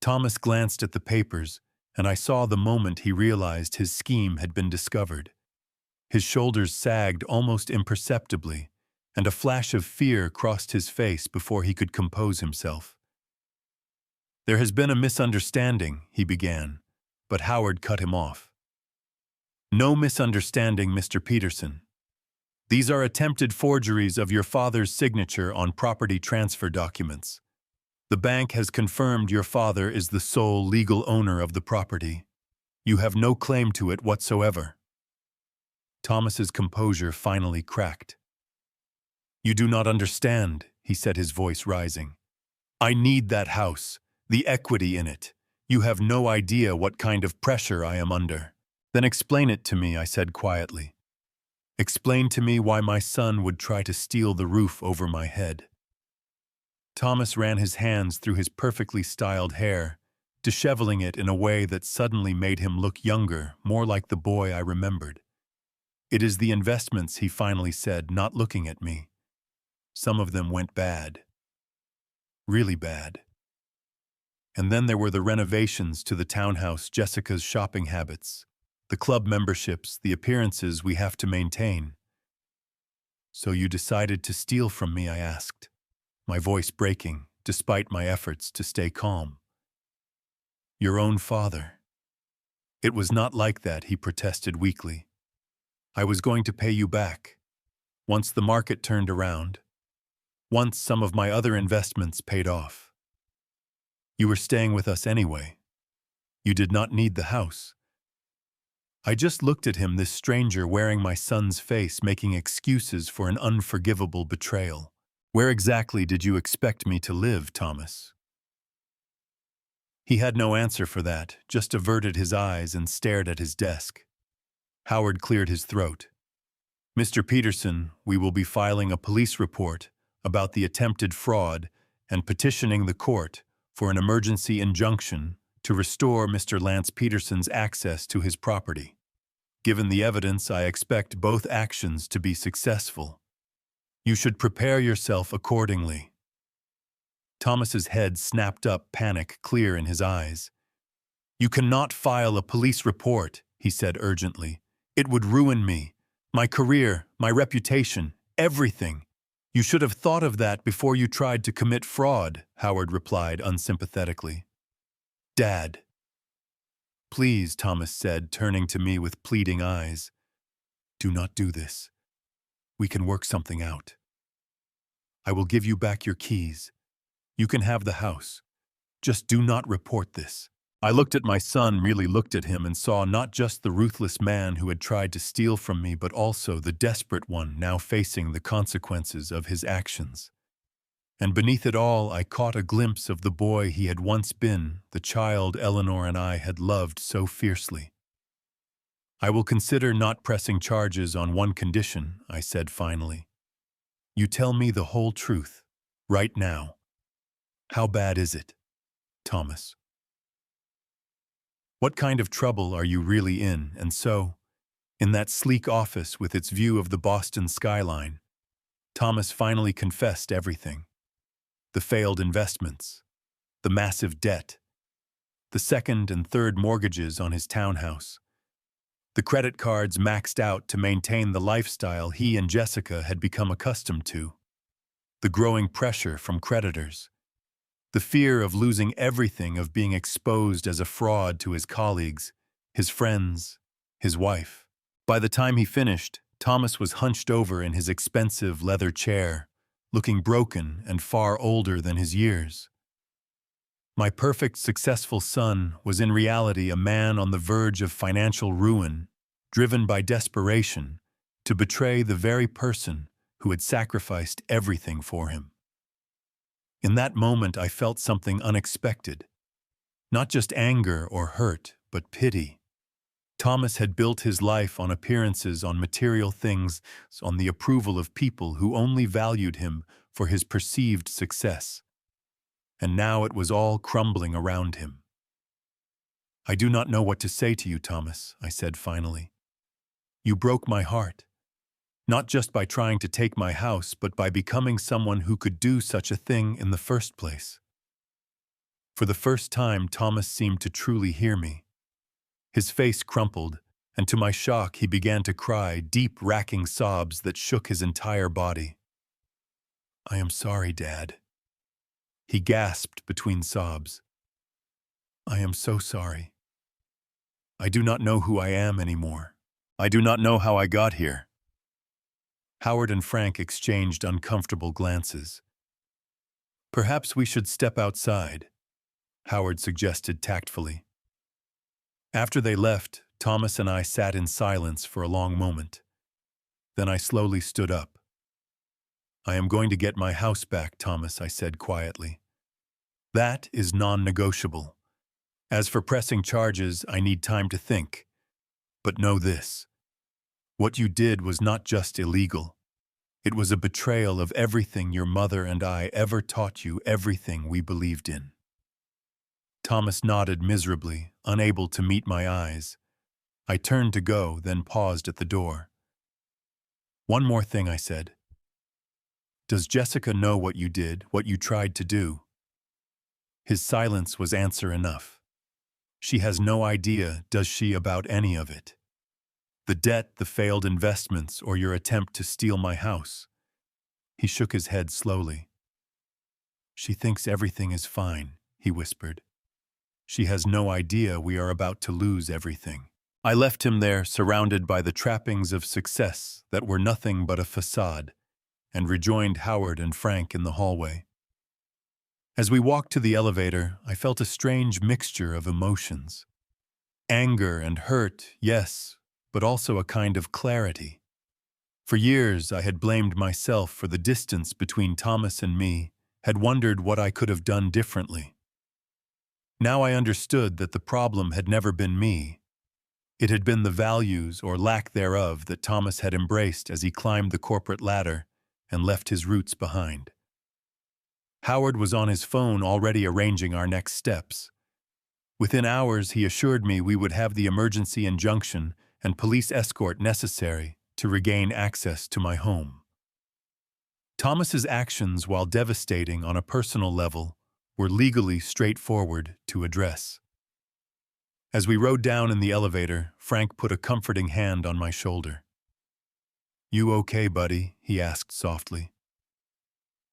Thomas glanced at the papers, and I saw the moment he realized his scheme had been discovered. His shoulders sagged almost imperceptibly, and a flash of fear crossed his face before he could compose himself. There has been a misunderstanding, he began, but Howard cut him off. No misunderstanding, Mr. Peterson. These are attempted forgeries of your father's signature on property transfer documents. The bank has confirmed your father is the sole legal owner of the property. You have no claim to it whatsoever. Thomas's composure finally cracked. You do not understand, he said, his voice rising. I need that house, the equity in it. You have no idea what kind of pressure I am under. Then explain it to me, I said quietly. Explain to me why my son would try to steal the roof over my head. Thomas ran his hands through his perfectly styled hair, disheveling it in a way that suddenly made him look younger, more like the boy I remembered. It is the investments, he finally said, not looking at me. Some of them went bad. Really bad. And then there were the renovations to the townhouse, Jessica's shopping habits, the club memberships, the appearances we have to maintain. So you decided to steal from me, I asked, my voice breaking, despite my efforts to stay calm. Your own father. It was not like that, he protested weakly. I was going to pay you back. Once the market turned around. Once some of my other investments paid off. You were staying with us anyway. You did not need the house. I just looked at him, this stranger wearing my son's face, making excuses for an unforgivable betrayal. Where exactly did you expect me to live, Thomas? He had no answer for that, just averted his eyes and stared at his desk. Howard cleared his throat. Mr. Peterson, we will be filing a police report about the attempted fraud and petitioning the court for an emergency injunction to restore Mr. Lance Peterson's access to his property. Given the evidence, I expect both actions to be successful. You should prepare yourself accordingly. Thomas's head snapped up, panic clear in his eyes. You cannot file a police report, he said urgently. It would ruin me, my career, my reputation, everything. You should have thought of that before you tried to commit fraud, Howard replied unsympathetically. Dad. Please, Thomas said, turning to me with pleading eyes. Do not do this. We can work something out. I will give you back your keys. You can have the house. Just do not report this. I looked at my son, really looked at him, and saw not just the ruthless man who had tried to steal from me, but also the desperate one now facing the consequences of his actions. And beneath it all, I caught a glimpse of the boy he had once been, the child Eleanor and I had loved so fiercely. I will consider not pressing charges on one condition, I said finally. You tell me the whole truth, right now. How bad is it, Thomas? What kind of trouble are you really in? And so, in that sleek office with its view of the Boston skyline, Thomas finally confessed everything. The failed investments, the massive debt, the second and third mortgages on his townhouse, the credit cards maxed out to maintain the lifestyle he and Jessica had become accustomed to, the growing pressure from creditors, the fear of losing everything, of being exposed as a fraud to his colleagues, his friends, his wife. By the time he finished, Thomas was hunched over in his expensive leather chair, looking broken and far older than his years. My perfect, successful son was in reality a man on the verge of financial ruin, driven by desperation to betray the very person who had sacrificed everything for him. In that moment, I felt something unexpected. Not just anger or hurt, but pity. Thomas had built his life on appearances, on material things, on the approval of people who only valued him for his perceived success. And now it was all crumbling around him. I do not know what to say to you, Thomas, I said finally. You broke my heart. Not just by trying to take my house, but by becoming someone who could do such a thing in the first place. For the first time, Thomas seemed to truly hear me. His face crumpled, and to my shock, he began to cry, deep, racking sobs that shook his entire body. I am sorry, Dad. He gasped between sobs. I am so sorry. I do not know who I am anymore. I do not know how I got here. Howard and Frank exchanged uncomfortable glances. Perhaps we should step outside, Howard suggested tactfully. After they left, Thomas and I sat in silence for a long moment. Then I slowly stood up. I am going to get my house back, Thomas, I said quietly. That is non-negotiable. As for pressing charges, I need time to think. But know this. What you did was not just illegal. It was a betrayal of everything your mother and I ever taught you, everything we believed in. Thomas nodded miserably, unable to meet my eyes. I turned to go, then paused at the door. One more thing, I said. Does Jessica know what you did, what you tried to do? His silence was answer enough. She has no idea, does she, about any of it? The debt, the failed investments, or your attempt to steal my house? He shook his head slowly. She thinks everything is fine, he whispered. She has no idea we are about to lose everything. I left him there, surrounded by the trappings of success that were nothing but a facade, and rejoined Howard and Frank in the hallway. As we walked to the elevator, I felt a strange mixture of emotions. Anger and hurt, yes, but also a kind of clarity. For years, I had blamed myself for the distance between Thomas and me, had wondered what I could have done differently. Now I understood that the problem had never been me. It had been the values, or lack thereof, that Thomas had embraced as he climbed the corporate ladder and left his roots behind. Howard was on his phone already arranging our next steps. Within hours, he assured me we would have the emergency injunction and police escort necessary to regain access to my home. Thomas's actions, while devastating on a personal level, were legally straightforward to address. As we rode down in the elevator, Frank put a comforting hand on my shoulder. You okay, buddy? He asked softly.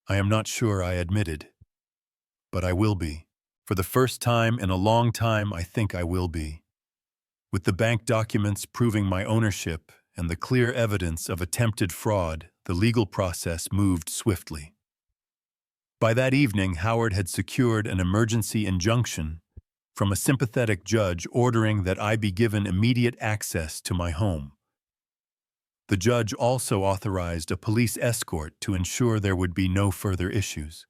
I am not sure, I admitted. But I will be. For the first time in a long time, I think I will be. With the bank documents proving my ownership and the clear evidence of attempted fraud, the legal process moved swiftly. By that evening, Howard had secured an emergency injunction from a sympathetic judge ordering that I be given immediate access to my home. The judge also authorized a police escort to ensure there would be no further issues.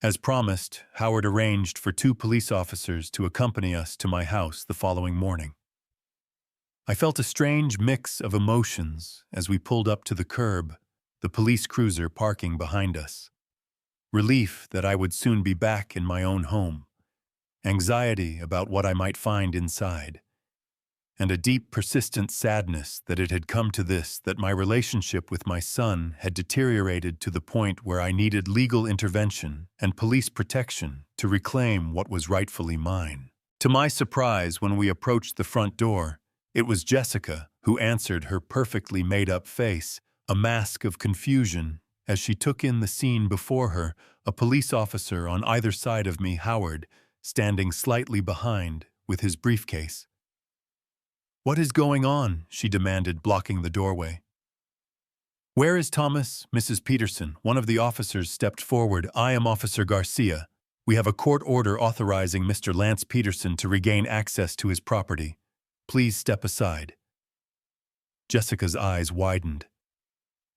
As promised, Howard arranged for 2 police officers to accompany us to my house the following morning. I felt a strange mix of emotions as we pulled up to the curb, the police cruiser parking behind us. Relief that I would soon be back in my own home, anxiety about what I might find inside, and a deep, persistent sadness that it had come to this, that my relationship with my son had deteriorated to the point where I needed legal intervention and police protection to reclaim what was rightfully mine. To my surprise, when we approached the front door, it was Jessica who answered, her perfectly made-up face a mask of confusion as she took in the scene before her, a police officer on either side of me, Howard, standing slightly behind with his briefcase. "What is going on?" she demanded, blocking the doorway. "Where is Thomas?" Mrs. Peterson, one of the officers, stepped forward. "I am Officer Garcia. We have a court order authorizing Mr. Lance Peterson to regain access to his property. Please step aside." Jessica's eyes widened.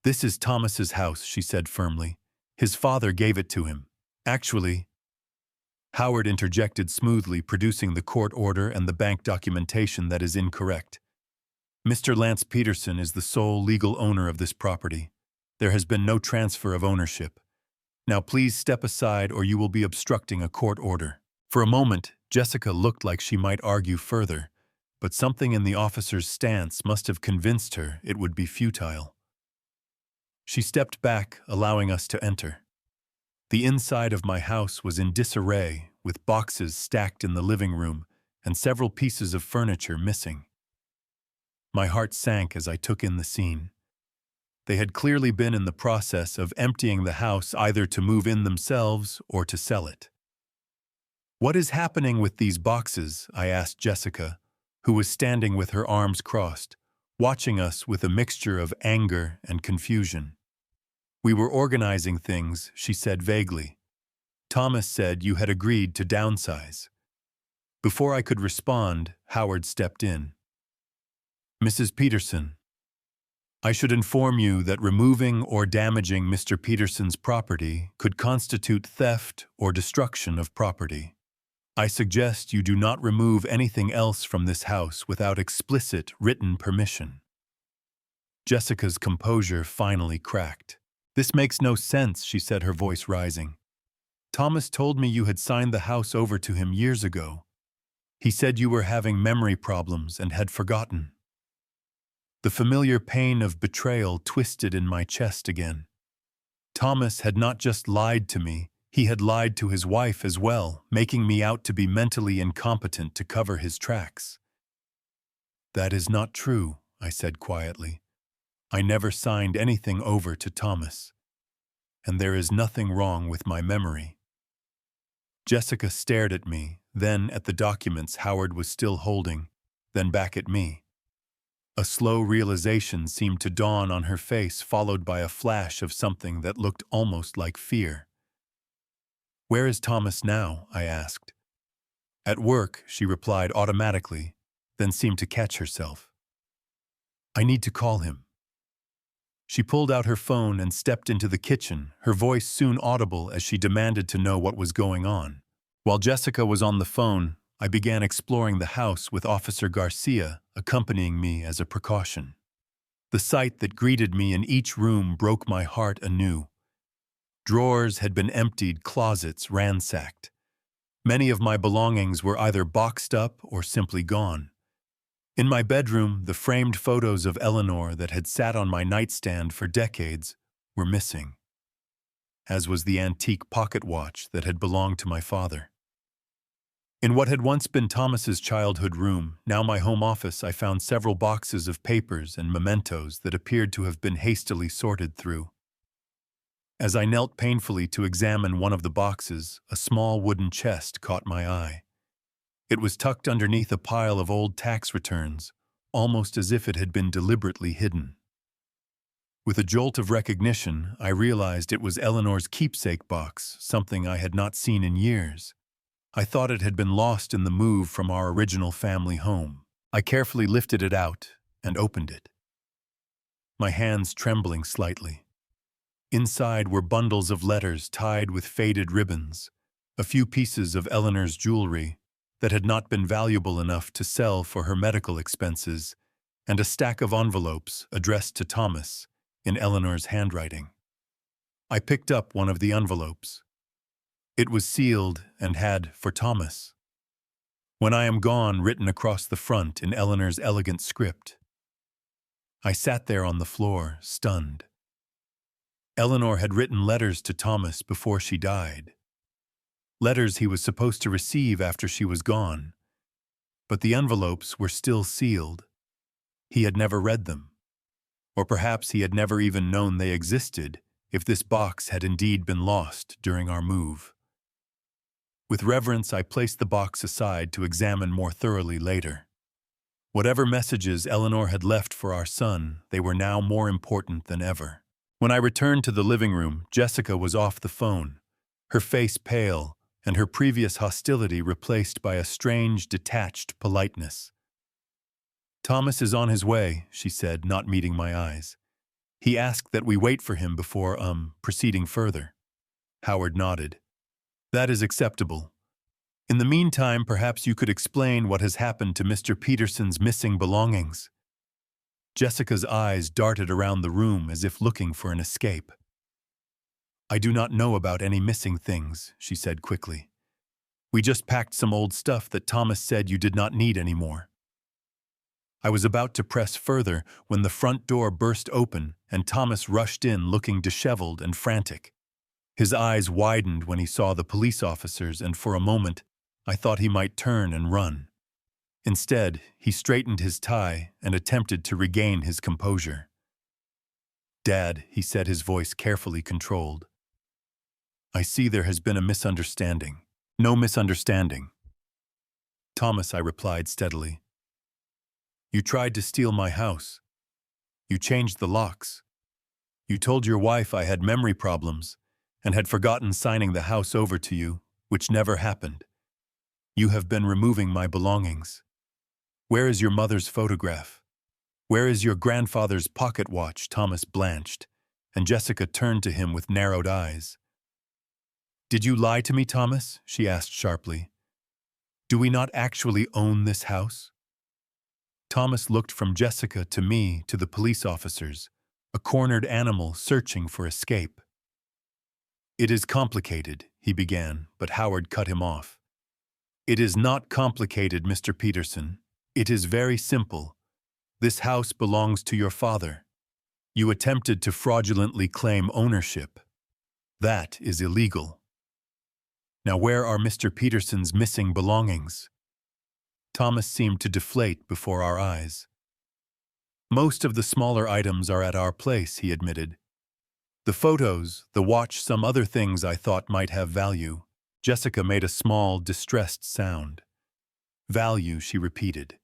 "This is Thomas's house," she said firmly. "His father gave it to him. Actually—" Howard interjected smoothly, producing the court order and the bank documentation that is incorrect. "Mr. Lance Peterson is the sole legal owner of this property. There has been no transfer of ownership. Now please step aside or you will be obstructing a court order." For a moment, Jessica looked like she might argue further, but something in the officer's stance must have convinced her it would be futile. She stepped back, allowing us to enter. The inside of my house was in disarray, with boxes stacked in the living room and several pieces of furniture missing. My heart sank as I took in the scene. They had clearly been in the process of emptying the house, either to move in themselves or to sell it. "What is happening with these boxes?" I asked Jessica, who was standing with her arms crossed, watching us with a mixture of anger and confusion. "We were organizing things," she said vaguely. "Thomas said you had agreed to downsize." Before I could respond, Howard stepped in. "Mrs. Peterson, I should inform you that removing or damaging Mr. Peterson's property could constitute theft or destruction of property. I suggest you do not remove anything else from this house without explicit written permission." Jessica's composure finally cracked. "This makes no sense," she said, her voice rising. "Thomas told me you had signed the house over to him years ago. He said you were having memory problems and had forgotten." The familiar pain of betrayal twisted in my chest again. Thomas had not just lied to me, he had lied to his wife as well, making me out to be mentally incompetent to cover his tracks. "That is not true," I said quietly. "I never signed anything over to Thomas. And there is nothing wrong with my memory." Jessica stared at me, then at the documents Howard was still holding, then back at me. A slow realization seemed to dawn on her face, followed by a flash of something that looked almost like fear. "Where is Thomas now?" I asked. "At work," she replied automatically, then seemed to catch herself. "I need to call him." She pulled out her phone and stepped into the kitchen, her voice soon audible as she demanded to know what was going on. While Jessica was on the phone, I began exploring the house with Officer Garcia accompanying me as a precaution. The sight that greeted me in each room broke my heart anew. Drawers had been emptied, closets ransacked. Many of my belongings were either boxed up or simply gone. In my bedroom, the framed photos of Eleanor that had sat on my nightstand for decades were missing, as was the antique pocket watch that had belonged to my father. In what had once been Thomas's childhood room, now my home office, I found several boxes of papers and mementos that appeared to have been hastily sorted through. As I knelt painfully to examine one of the boxes, a small wooden chest caught my eye. It was tucked underneath a pile of old tax returns, almost as if it had been deliberately hidden. With a jolt of recognition, I realized it was Eleanor's keepsake box, something I had not seen in years. I thought it had been lost in the move from our original family home. I carefully lifted it out and opened it, my hands trembling slightly. Inside were bundles of letters tied with faded ribbons, a few pieces of Eleanor's jewelry that had not been valuable enough to sell for her medical expenses, and a stack of envelopes addressed to Thomas in Eleanor's handwriting. I picked up one of the envelopes. It was sealed and had, for Thomas, "When I am gone," written across the front in Eleanor's elegant script. I sat there on the floor, stunned. Eleanor had written letters to Thomas before she died. Letters he was supposed to receive after she was gone. But the envelopes were still sealed. He had never read them. Or perhaps he had never even known they existed if this box had indeed been lost during our move. With reverence, I placed the box aside to examine more thoroughly later. Whatever messages Eleanor had left for our son, they were now more important than ever. When I returned to the living room, Jessica was off the phone, her face pale and her previous hostility replaced by a strange, detached politeness. "Thomas is on his way," she said, not meeting my eyes. "He asked that we wait for him before, proceeding further." Howard nodded. "That is acceptable. In the meantime, perhaps you could explain what has happened to Mr. Peterson's missing belongings." Jessica's eyes darted around the room as if looking for an escape. "I do not know about any missing things," she said quickly. "We just packed some old stuff that Thomas said you did not need anymore." I was about to press further when the front door burst open and Thomas rushed in looking disheveled and frantic. His eyes widened when he saw the police officers, and for a moment I thought he might turn and run. Instead, he straightened his tie and attempted to regain his composure. "Dad," he said, his voice carefully controlled. "I see there has been a misunderstanding." "No misunderstanding." "Thomas," I replied steadily. "You tried to steal my house. You changed the locks. You told your wife I had memory problems and had forgotten signing the house over to you, which never happened. You have been removing my belongings. Where is your mother's photograph? Where is your grandfather's pocket watch?" Thomas blanched, and Jessica turned to him with narrowed eyes. "Did you lie to me, Thomas?" she asked sharply. "Do we not actually own this house?" Thomas looked from Jessica to me to the police officers, a cornered animal searching for escape. "It is complicated," he began, but Howard cut him off. "It is not complicated, Mr. Peterson. It is very simple. This house belongs to your father. You attempted to fraudulently claim ownership. That is illegal. Now where are Mr. Peterson's missing belongings?" Thomas seemed to deflate before our eyes. "Most of the smaller items are at our place," he admitted. "The photos, the watch, some other things I thought might have value." Jessica made a small, distressed sound. "Value," she repeated.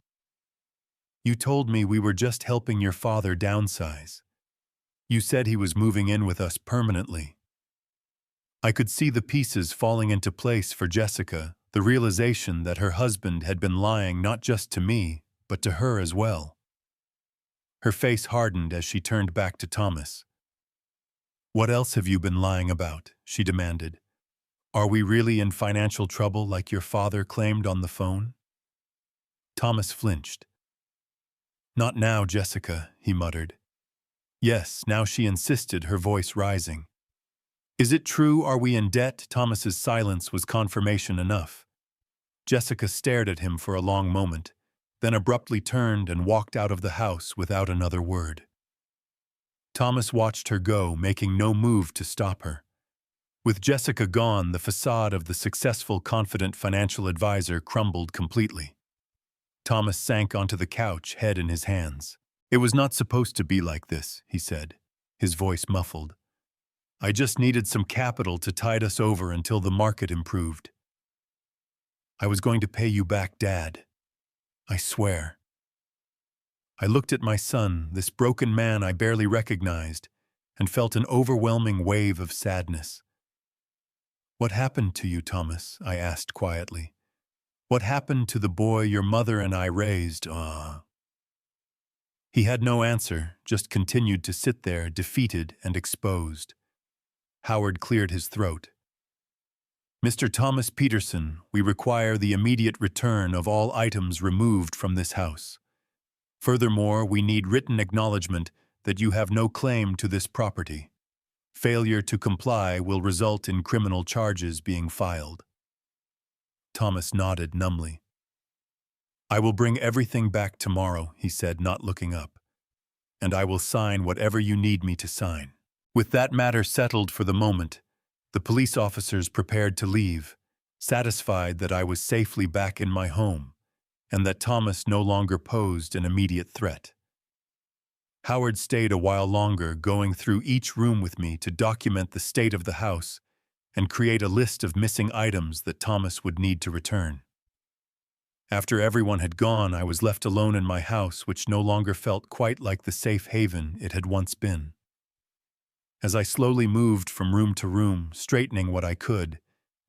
"You told me we were just helping your father downsize. You said he was moving in with us permanently." I could see the pieces falling into place for Jessica, the realization that her husband had been lying not just to me, but to her as well. Her face hardened as she turned back to Thomas. "What else have you been lying about?" she demanded. "Are we really in financial trouble like your father claimed on the phone?" Thomas flinched. "Not now, Jessica," he muttered. "Yes," now she insisted, her voice rising. "Is it true? Are we in debt?" Thomas's silence was confirmation enough. Jessica stared at him for a long moment, then abruptly turned and walked out of the house without another word. Thomas watched her go, making no move to stop her. With Jessica gone, the facade of the successful, confident financial advisor crumbled completely. Thomas sank onto the couch, head in his hands. "It was not supposed to be like this," he said, his voice muffled. "I just needed some capital to tide us over until the market improved. I was going to pay you back, Dad. I swear." I looked at my son, this broken man I barely recognized, and felt an overwhelming wave of sadness. "What happened to you, Thomas?" I asked quietly. "What happened to the boy your mother and I raised?" He had no answer, just continued to sit there, defeated and exposed. Howard cleared his throat. "Mr. Thomas Peterson, we require the immediate return of all items removed from this house. Furthermore, we need written acknowledgement that you have no claim to this property. Failure to comply will result in criminal charges being filed." Thomas nodded numbly. "I will bring everything back tomorrow," he said, not looking up. "And I will sign whatever you need me to sign." With that matter settled for the moment, the police officers prepared to leave, satisfied that I was safely back in my home, and that Thomas no longer posed an immediate threat. Howard stayed a while longer, going through each room with me to document the state of the house and create a list of missing items that Thomas would need to return. After everyone had gone, I was left alone in my house, which no longer felt quite like the safe haven it had once been. As I slowly moved from room to room, straightening what I could,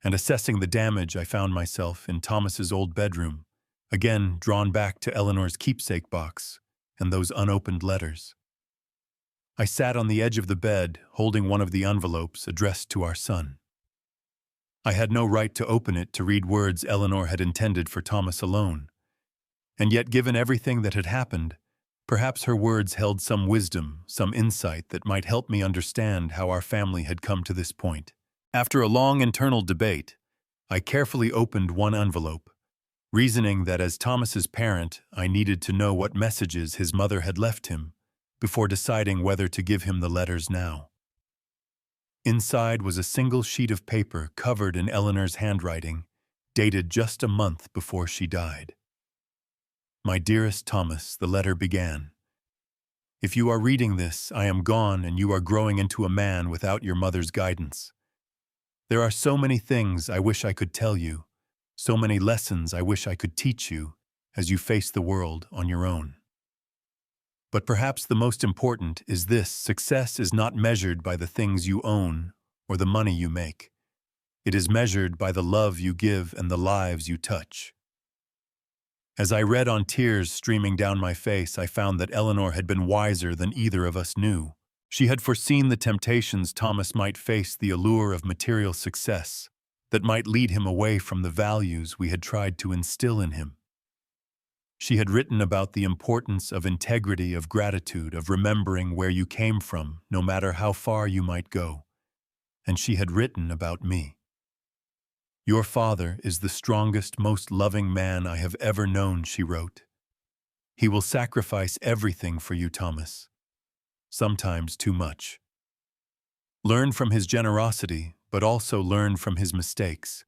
and assessing the damage, I found myself in Thomas's old bedroom, again drawn back to Eleanor's keepsake box and those unopened letters. I sat on the edge of the bed, holding one of the envelopes addressed to our son. I had no right to open it to read words Eleanor had intended for Thomas alone, and yet given everything that had happened, perhaps her words held some wisdom, some insight that might help me understand how our family had come to this point. After a long internal debate, I carefully opened one envelope, reasoning that as Thomas's parent, I needed to know what messages his mother had left him before deciding whether to give him the letters now. Inside was a single sheet of paper covered in Eleanor's handwriting, dated just a month before she died. "My dearest Thomas," the letter began. "If you are reading this, I am gone and you are growing into a man without your mother's guidance. There are so many things I wish I could tell you, so many lessons I wish I could teach you as you face the world on your own. But perhaps the most important is this: success is not measured by the things you own or the money you make. It is measured by the love you give and the lives you touch." As I read on, tears streaming down my face, I found that Eleanor had been wiser than either of us knew. She had foreseen the temptations Thomas might face, the allure of material success that might lead him away from the values we had tried to instill in him. She had written about the importance of integrity, of gratitude, of remembering where you came from, no matter how far you might go. And she had written about me. "Your father is the strongest, most loving man I have ever known," she wrote. "He will sacrifice everything for you, Thomas. Sometimes too much. Learn from his generosity, but also learn from his mistakes.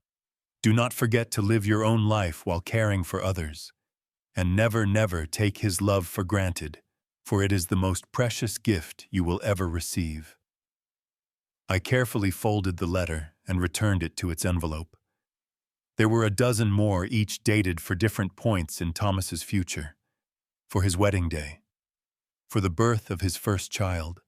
Do not forget to live your own life while caring for others. And never, never take his love for granted, for it is the most precious gift you will ever receive." I carefully folded the letter and returned it to its envelope. There were a dozen more, each dated for different points in Thomas's future: for his wedding day, for the birth of his first child,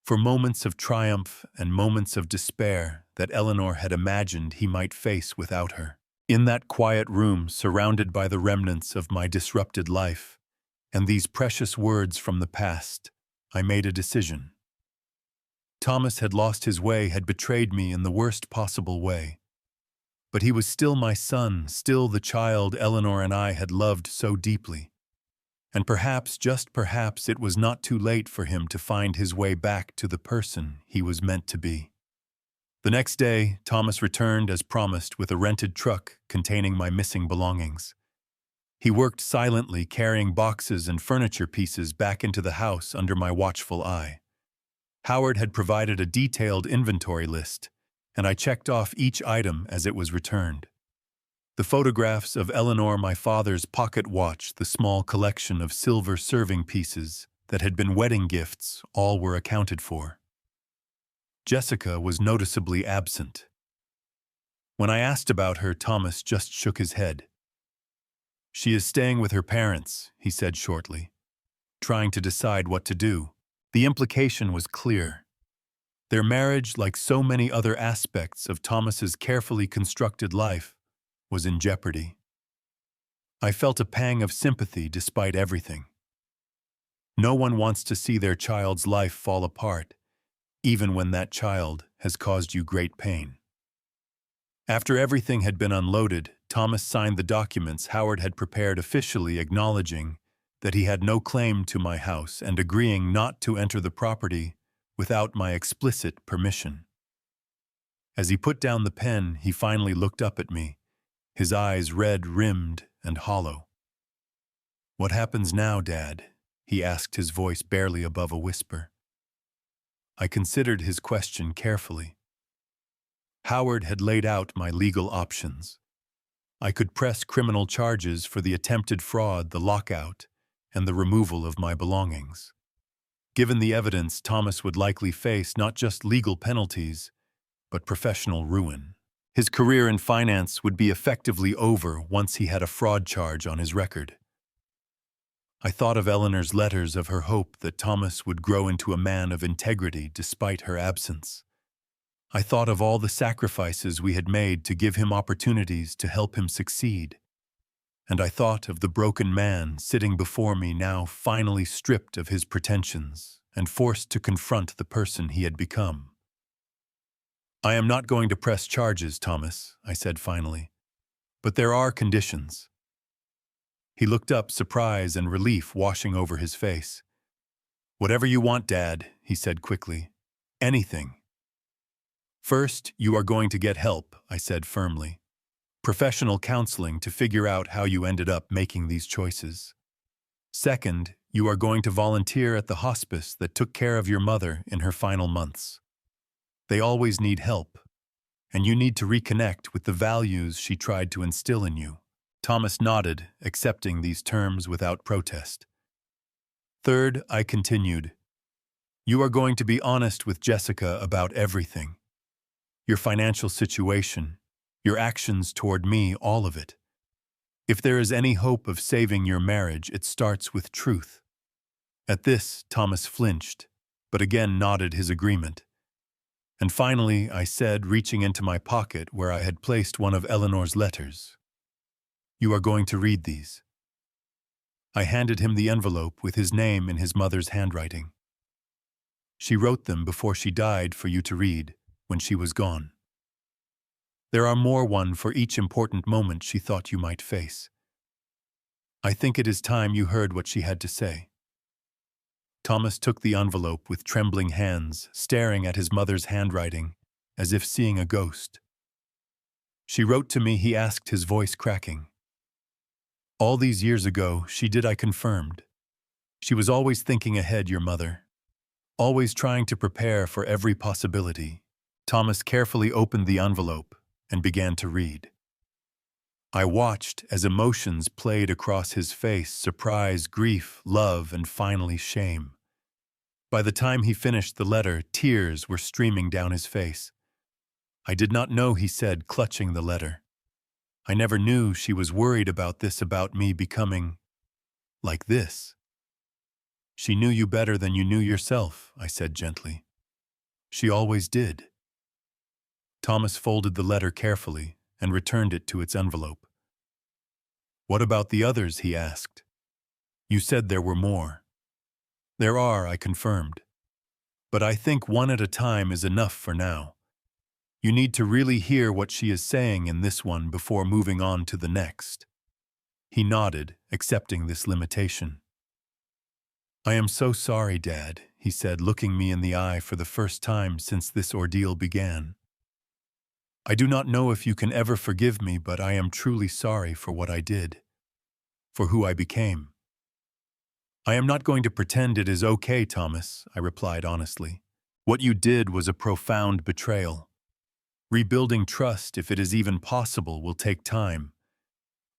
for moments of triumph and moments of despair that Eleanor had imagined he might face without her. In that quiet room, surrounded by the remnants of my disrupted life, and these precious words from the past, I made a decision. Thomas had lost his way, had betrayed me in the worst possible way. But he was still my son, still the child Eleanor and I had loved so deeply. And perhaps, just perhaps, it was not too late for him to find his way back to the person he was meant to be. The next day, Thomas returned as promised with a rented truck containing my missing belongings. He worked silently, carrying boxes and furniture pieces back into the house under my watchful eye. Howard had provided a detailed inventory list, and I checked off each item as it was returned. The photographs of Eleanor, my father's pocket watch, the small collection of silver serving pieces that had been wedding gifts, all were accounted for. Jessica was noticeably absent. When I asked about her, Thomas just shook his head. "She is staying with her parents," he said shortly. trying to decide what to do. The implication was clear. Their marriage, like so many other aspects of Thomas's carefully constructed life, was in jeopardy. I felt a pang of sympathy despite everything. No one wants to see their child's life fall apart, even when that child has caused you great pain. After everything had been unloaded, Thomas signed the documents Howard had prepared, officially acknowledging that he had no claim to my house and agreeing not to enter the property without my explicit permission. As he put down the pen, he finally looked up at me, his eyes red-rimmed and hollow. "What happens now, Dad?" he asked, his voice barely above a whisper. I considered his question carefully. Howard had laid out my legal options. I could press criminal charges for the attempted fraud, the lockout, and the removal of my belongings. Given the evidence, Thomas would likely face not just legal penalties, but professional ruin. His career in finance would be effectively over once he had a fraud charge on his record. I thought of Eleanor's letters of her hope that Thomas would grow into a man of integrity despite her absence. I thought of all the sacrifices we had made to give him opportunities to help him succeed. And I thought of the broken man sitting before me now, finally stripped of his pretensions and forced to confront the person he had become. "I am not going to press charges, Thomas," I said finally. "But there are conditions." He looked up, surprise and relief washing over his face. "Whatever you want, Dad," he said quickly. "Anything." "First, you are going to get help," I said firmly. "Professional counseling to figure out how you ended up making these choices. Second, you are going to volunteer at the hospice that took care of your mother in her final months. They always need help, and you need to reconnect with the values she tried to instill in you." Thomas nodded, accepting these terms without protest. "Third," I continued, "you are going to be honest with Jessica about everything. Your financial situation, your actions toward me, all of it. If there is any hope of saving your marriage, it starts with truth." At this, Thomas flinched, but again nodded his agreement. And finally, I said, reaching into my pocket where I had placed one of Eleanor's letters, "You are going to read these." I handed him the envelope with his name in his mother's handwriting. "She wrote them before she died for you to read, when she was gone. There are more, one for each important moment she thought you might face. I think it is time you heard what she had to say." Thomas took the envelope with trembling hands, staring at his mother's handwriting, as if seeing a ghost. "She wrote to me," he asked, his voice cracking. "All these years ago, she did," I confirmed. "She was always thinking ahead, your mother. Always trying to prepare for every possibility." Thomas carefully opened the envelope and began to read. I watched as emotions played across his face: surprise, grief, love, and finally shame. By the time he finished the letter, tears were streaming down his face. "I did not know," he said, clutching the letter. "I never knew she was worried about this, about me becoming like this." "She knew you better than you knew yourself," I said gently. "She always did." Thomas folded the letter carefully and returned it to its envelope. "What about the others?" he asked. "You said there were more." "There are," I confirmed. "But I think one at a time is enough for now. You need to really hear what she is saying in this one before moving on to the next." He nodded, accepting this limitation. "I am so sorry, Dad," he said, looking me in the eye for the first time since this ordeal began. "I do not know if you can ever forgive me, but I am truly sorry for what I did, for who I became." "I am not going to pretend it is okay, Thomas," I replied honestly. "What you did was a profound betrayal. Rebuilding trust, if it is even possible, will take time.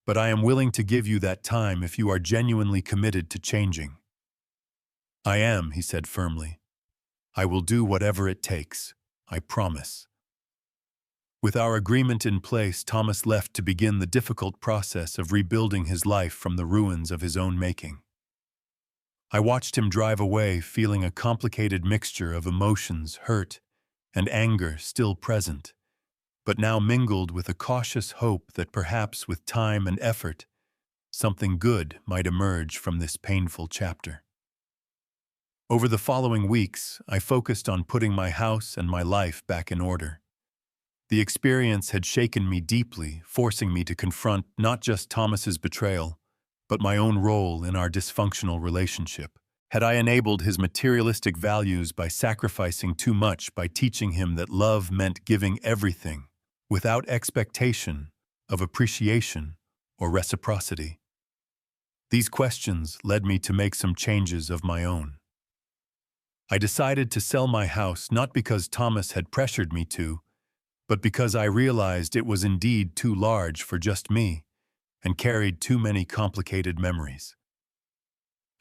But I am willing to give you that time if you are genuinely committed to changing." "I am," he said firmly. "I will do whatever it takes. I promise." With our agreement in place, Thomas left to begin the difficult process of rebuilding his life from the ruins of his own making. I watched him drive away, feeling a complicated mixture of emotions, hurt, and anger still present, but now mingled with a cautious hope that perhaps with time and effort, something good might emerge from this painful chapter. Over the following weeks, I focused on putting my house and my life back in order. The experience had shaken me deeply, forcing me to confront not just Thomas's betrayal, but my own role in our dysfunctional relationship. Had I enabled his materialistic values by sacrificing too much by teaching him that love meant giving everything, without expectation of appreciation or reciprocity? These questions led me to make some changes of my own. I decided to sell my house not because Thomas had pressured me to, but because I realized it was indeed too large for just me and carried too many complicated memories.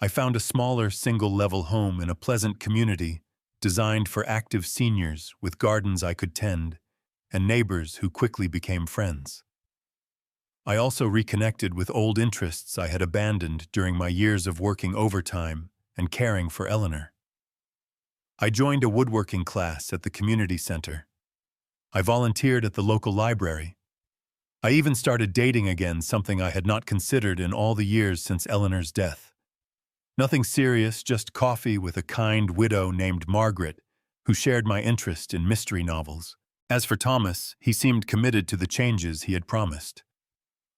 I found a smaller single-level home in a pleasant community designed for active seniors with gardens I could tend and neighbors who quickly became friends. I also reconnected with old interests I had abandoned during my years of working overtime and caring for Eleanor. I joined a woodworking class at the community center. I volunteered at the local library. I even started dating again, something I had not considered in all the years since Eleanor's death. Nothing serious, just coffee with a kind widow named Margaret, who shared my interest in mystery novels. As for Thomas, he seemed committed to the changes he had promised.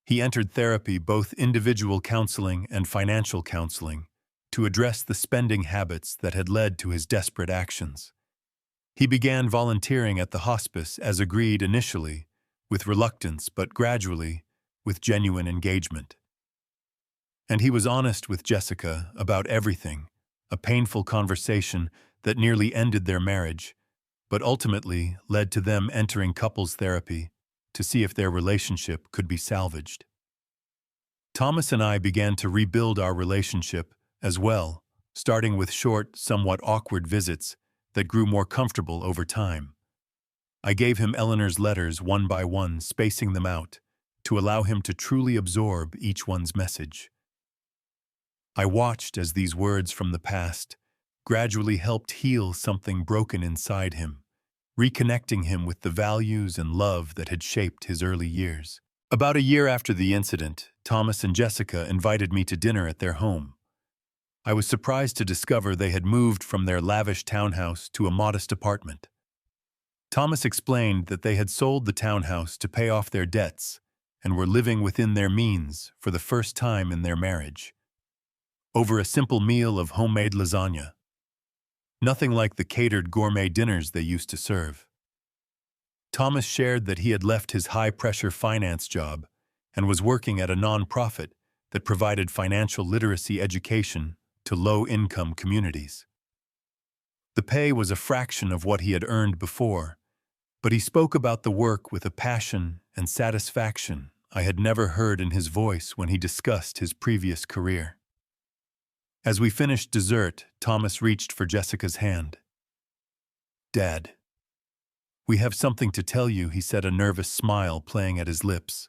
He entered therapy, both individual counseling and financial counseling, to address the spending habits that had led to his desperate actions. He began volunteering at the hospice as agreed initially, with reluctance but gradually, with genuine engagement. And he was honest with Jessica about everything, a painful conversation that nearly ended their marriage, but ultimately led to them entering couples therapy to see if their relationship could be salvaged. Thomas and I began to rebuild our relationship as well, starting with short, somewhat awkward visits that grew more comfortable over time. I gave him Eleanor's letters one by one, spacing them out, to allow him to truly absorb each one's message. I watched as these words from the past gradually helped heal something broken inside him, reconnecting him with the values and love that had shaped his early years. About a year after the incident, Thomas and Jessica invited me to dinner at their home. I was surprised to discover they had moved from their lavish townhouse to a modest apartment. Thomas explained that they had sold the townhouse to pay off their debts and were living within their means for the first time in their marriage. Over a simple meal of homemade lasagna. Nothing like the catered gourmet dinners they used to serve. Thomas shared that he had left his high-pressure finance job and was working at a nonprofit that provided financial literacy education to low-income communities. The pay was a fraction of what he had earned before, but he spoke about the work with a passion and satisfaction I had never heard in his voice when he discussed his previous career. As we finished dessert, Thomas reached for Jessica's hand. "Dad, we have something to tell you," he said, a nervous smile playing at his lips.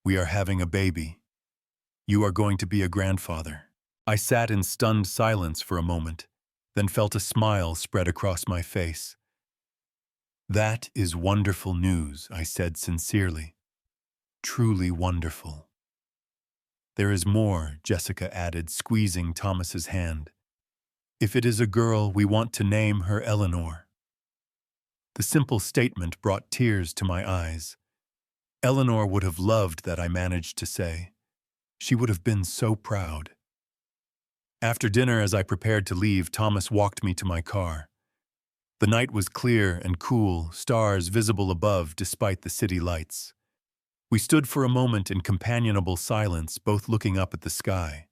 "We are having a baby. You are going to be a grandfather." I sat in stunned silence for a moment, then felt a smile spread across my face. "That is wonderful news," I said sincerely. "Truly wonderful." "There is more," Jessica added, squeezing Thomas's hand. "If it is a girl, we want to name her Eleanor." The simple statement brought tears to my eyes. Eleanor would have loved that, I managed to say. She would have been so proud. After dinner, as I prepared to leave, Thomas walked me to my car. The night was clear and cool, stars visible above despite the city lights. We stood for a moment in companionable silence, both looking up at the sky.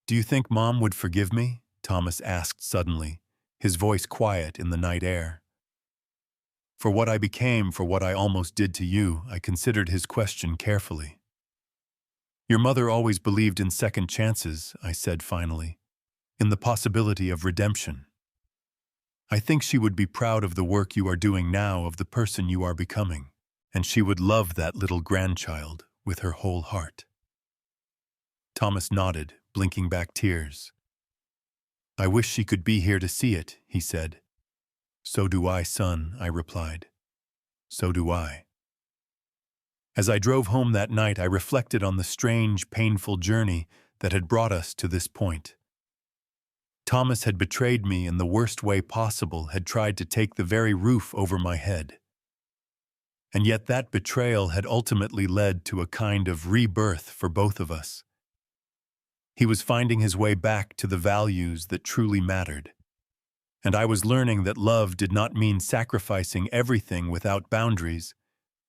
"Do you think Mom would forgive me?" Thomas asked suddenly, his voice quiet in the night air. For what I became, for what I almost did to you, I considered his question carefully. "Your mother always believed in second chances," I said finally, "in the possibility of redemption. I think she would be proud of the work you are doing now, of the person you are becoming, and she would love that little grandchild with her whole heart." Thomas nodded, blinking back tears. "I wish she could be here to see it," he said. "So do I, son," I replied. "So do I." As I drove home that night, I reflected on the strange, painful journey that had brought us to this point. Thomas had betrayed me in the worst way possible, had tried to take the very roof over my head. And yet that betrayal had ultimately led to a kind of rebirth for both of us. He was finding his way back to the values that truly mattered. And I was learning that love did not mean sacrificing everything without boundaries,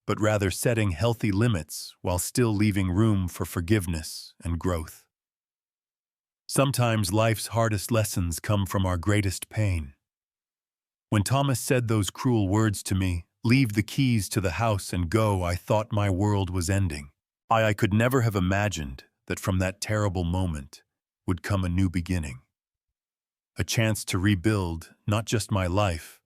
but rather setting healthy limits while still leaving room for forgiveness and growth. Sometimes life's hardest lessons come from our greatest pain. When Thomas said those cruel words to me, "Leave the keys to the house and go," I thought my world was ending. I could never have imagined that from that terrible moment would come a new beginning. A chance to rebuild not just my life,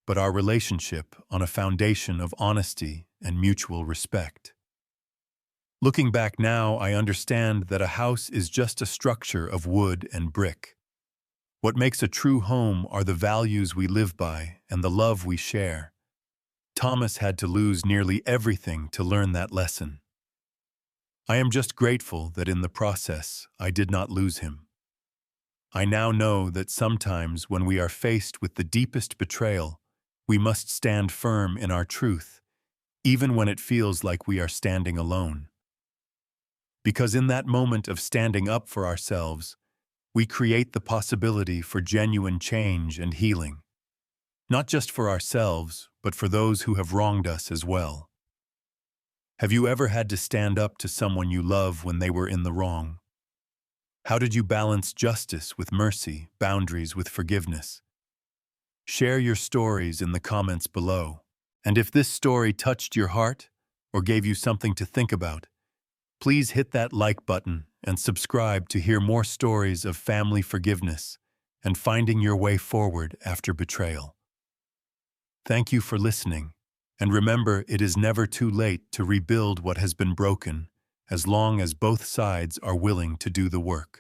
but our relationship on a foundation of honesty and mutual respect. Looking back now, I understand that a house is just a structure of wood and brick. What makes a true home are the values we live by and the love we share. Thomas had to lose nearly everything to learn that lesson. I am just grateful that in the process, I did not lose him. I now know that sometimes when we are faced with the deepest betrayal, we must stand firm in our truth, even when it feels like we are standing alone. Because in that moment of standing up for ourselves, we create the possibility for genuine change and healing, not just for ourselves, but for those who have wronged us as well. Have you ever had to stand up to someone you love when they were in the wrong? How did you balance justice with mercy, boundaries with forgiveness? Share your stories in the comments below. And if this story touched your heart or gave you something to think about, please hit that like button and subscribe to hear more stories of family forgiveness and finding your way forward after betrayal. Thank you for listening, and remember, it is never too late to rebuild what has been broken, as long as both sides are willing to do the work.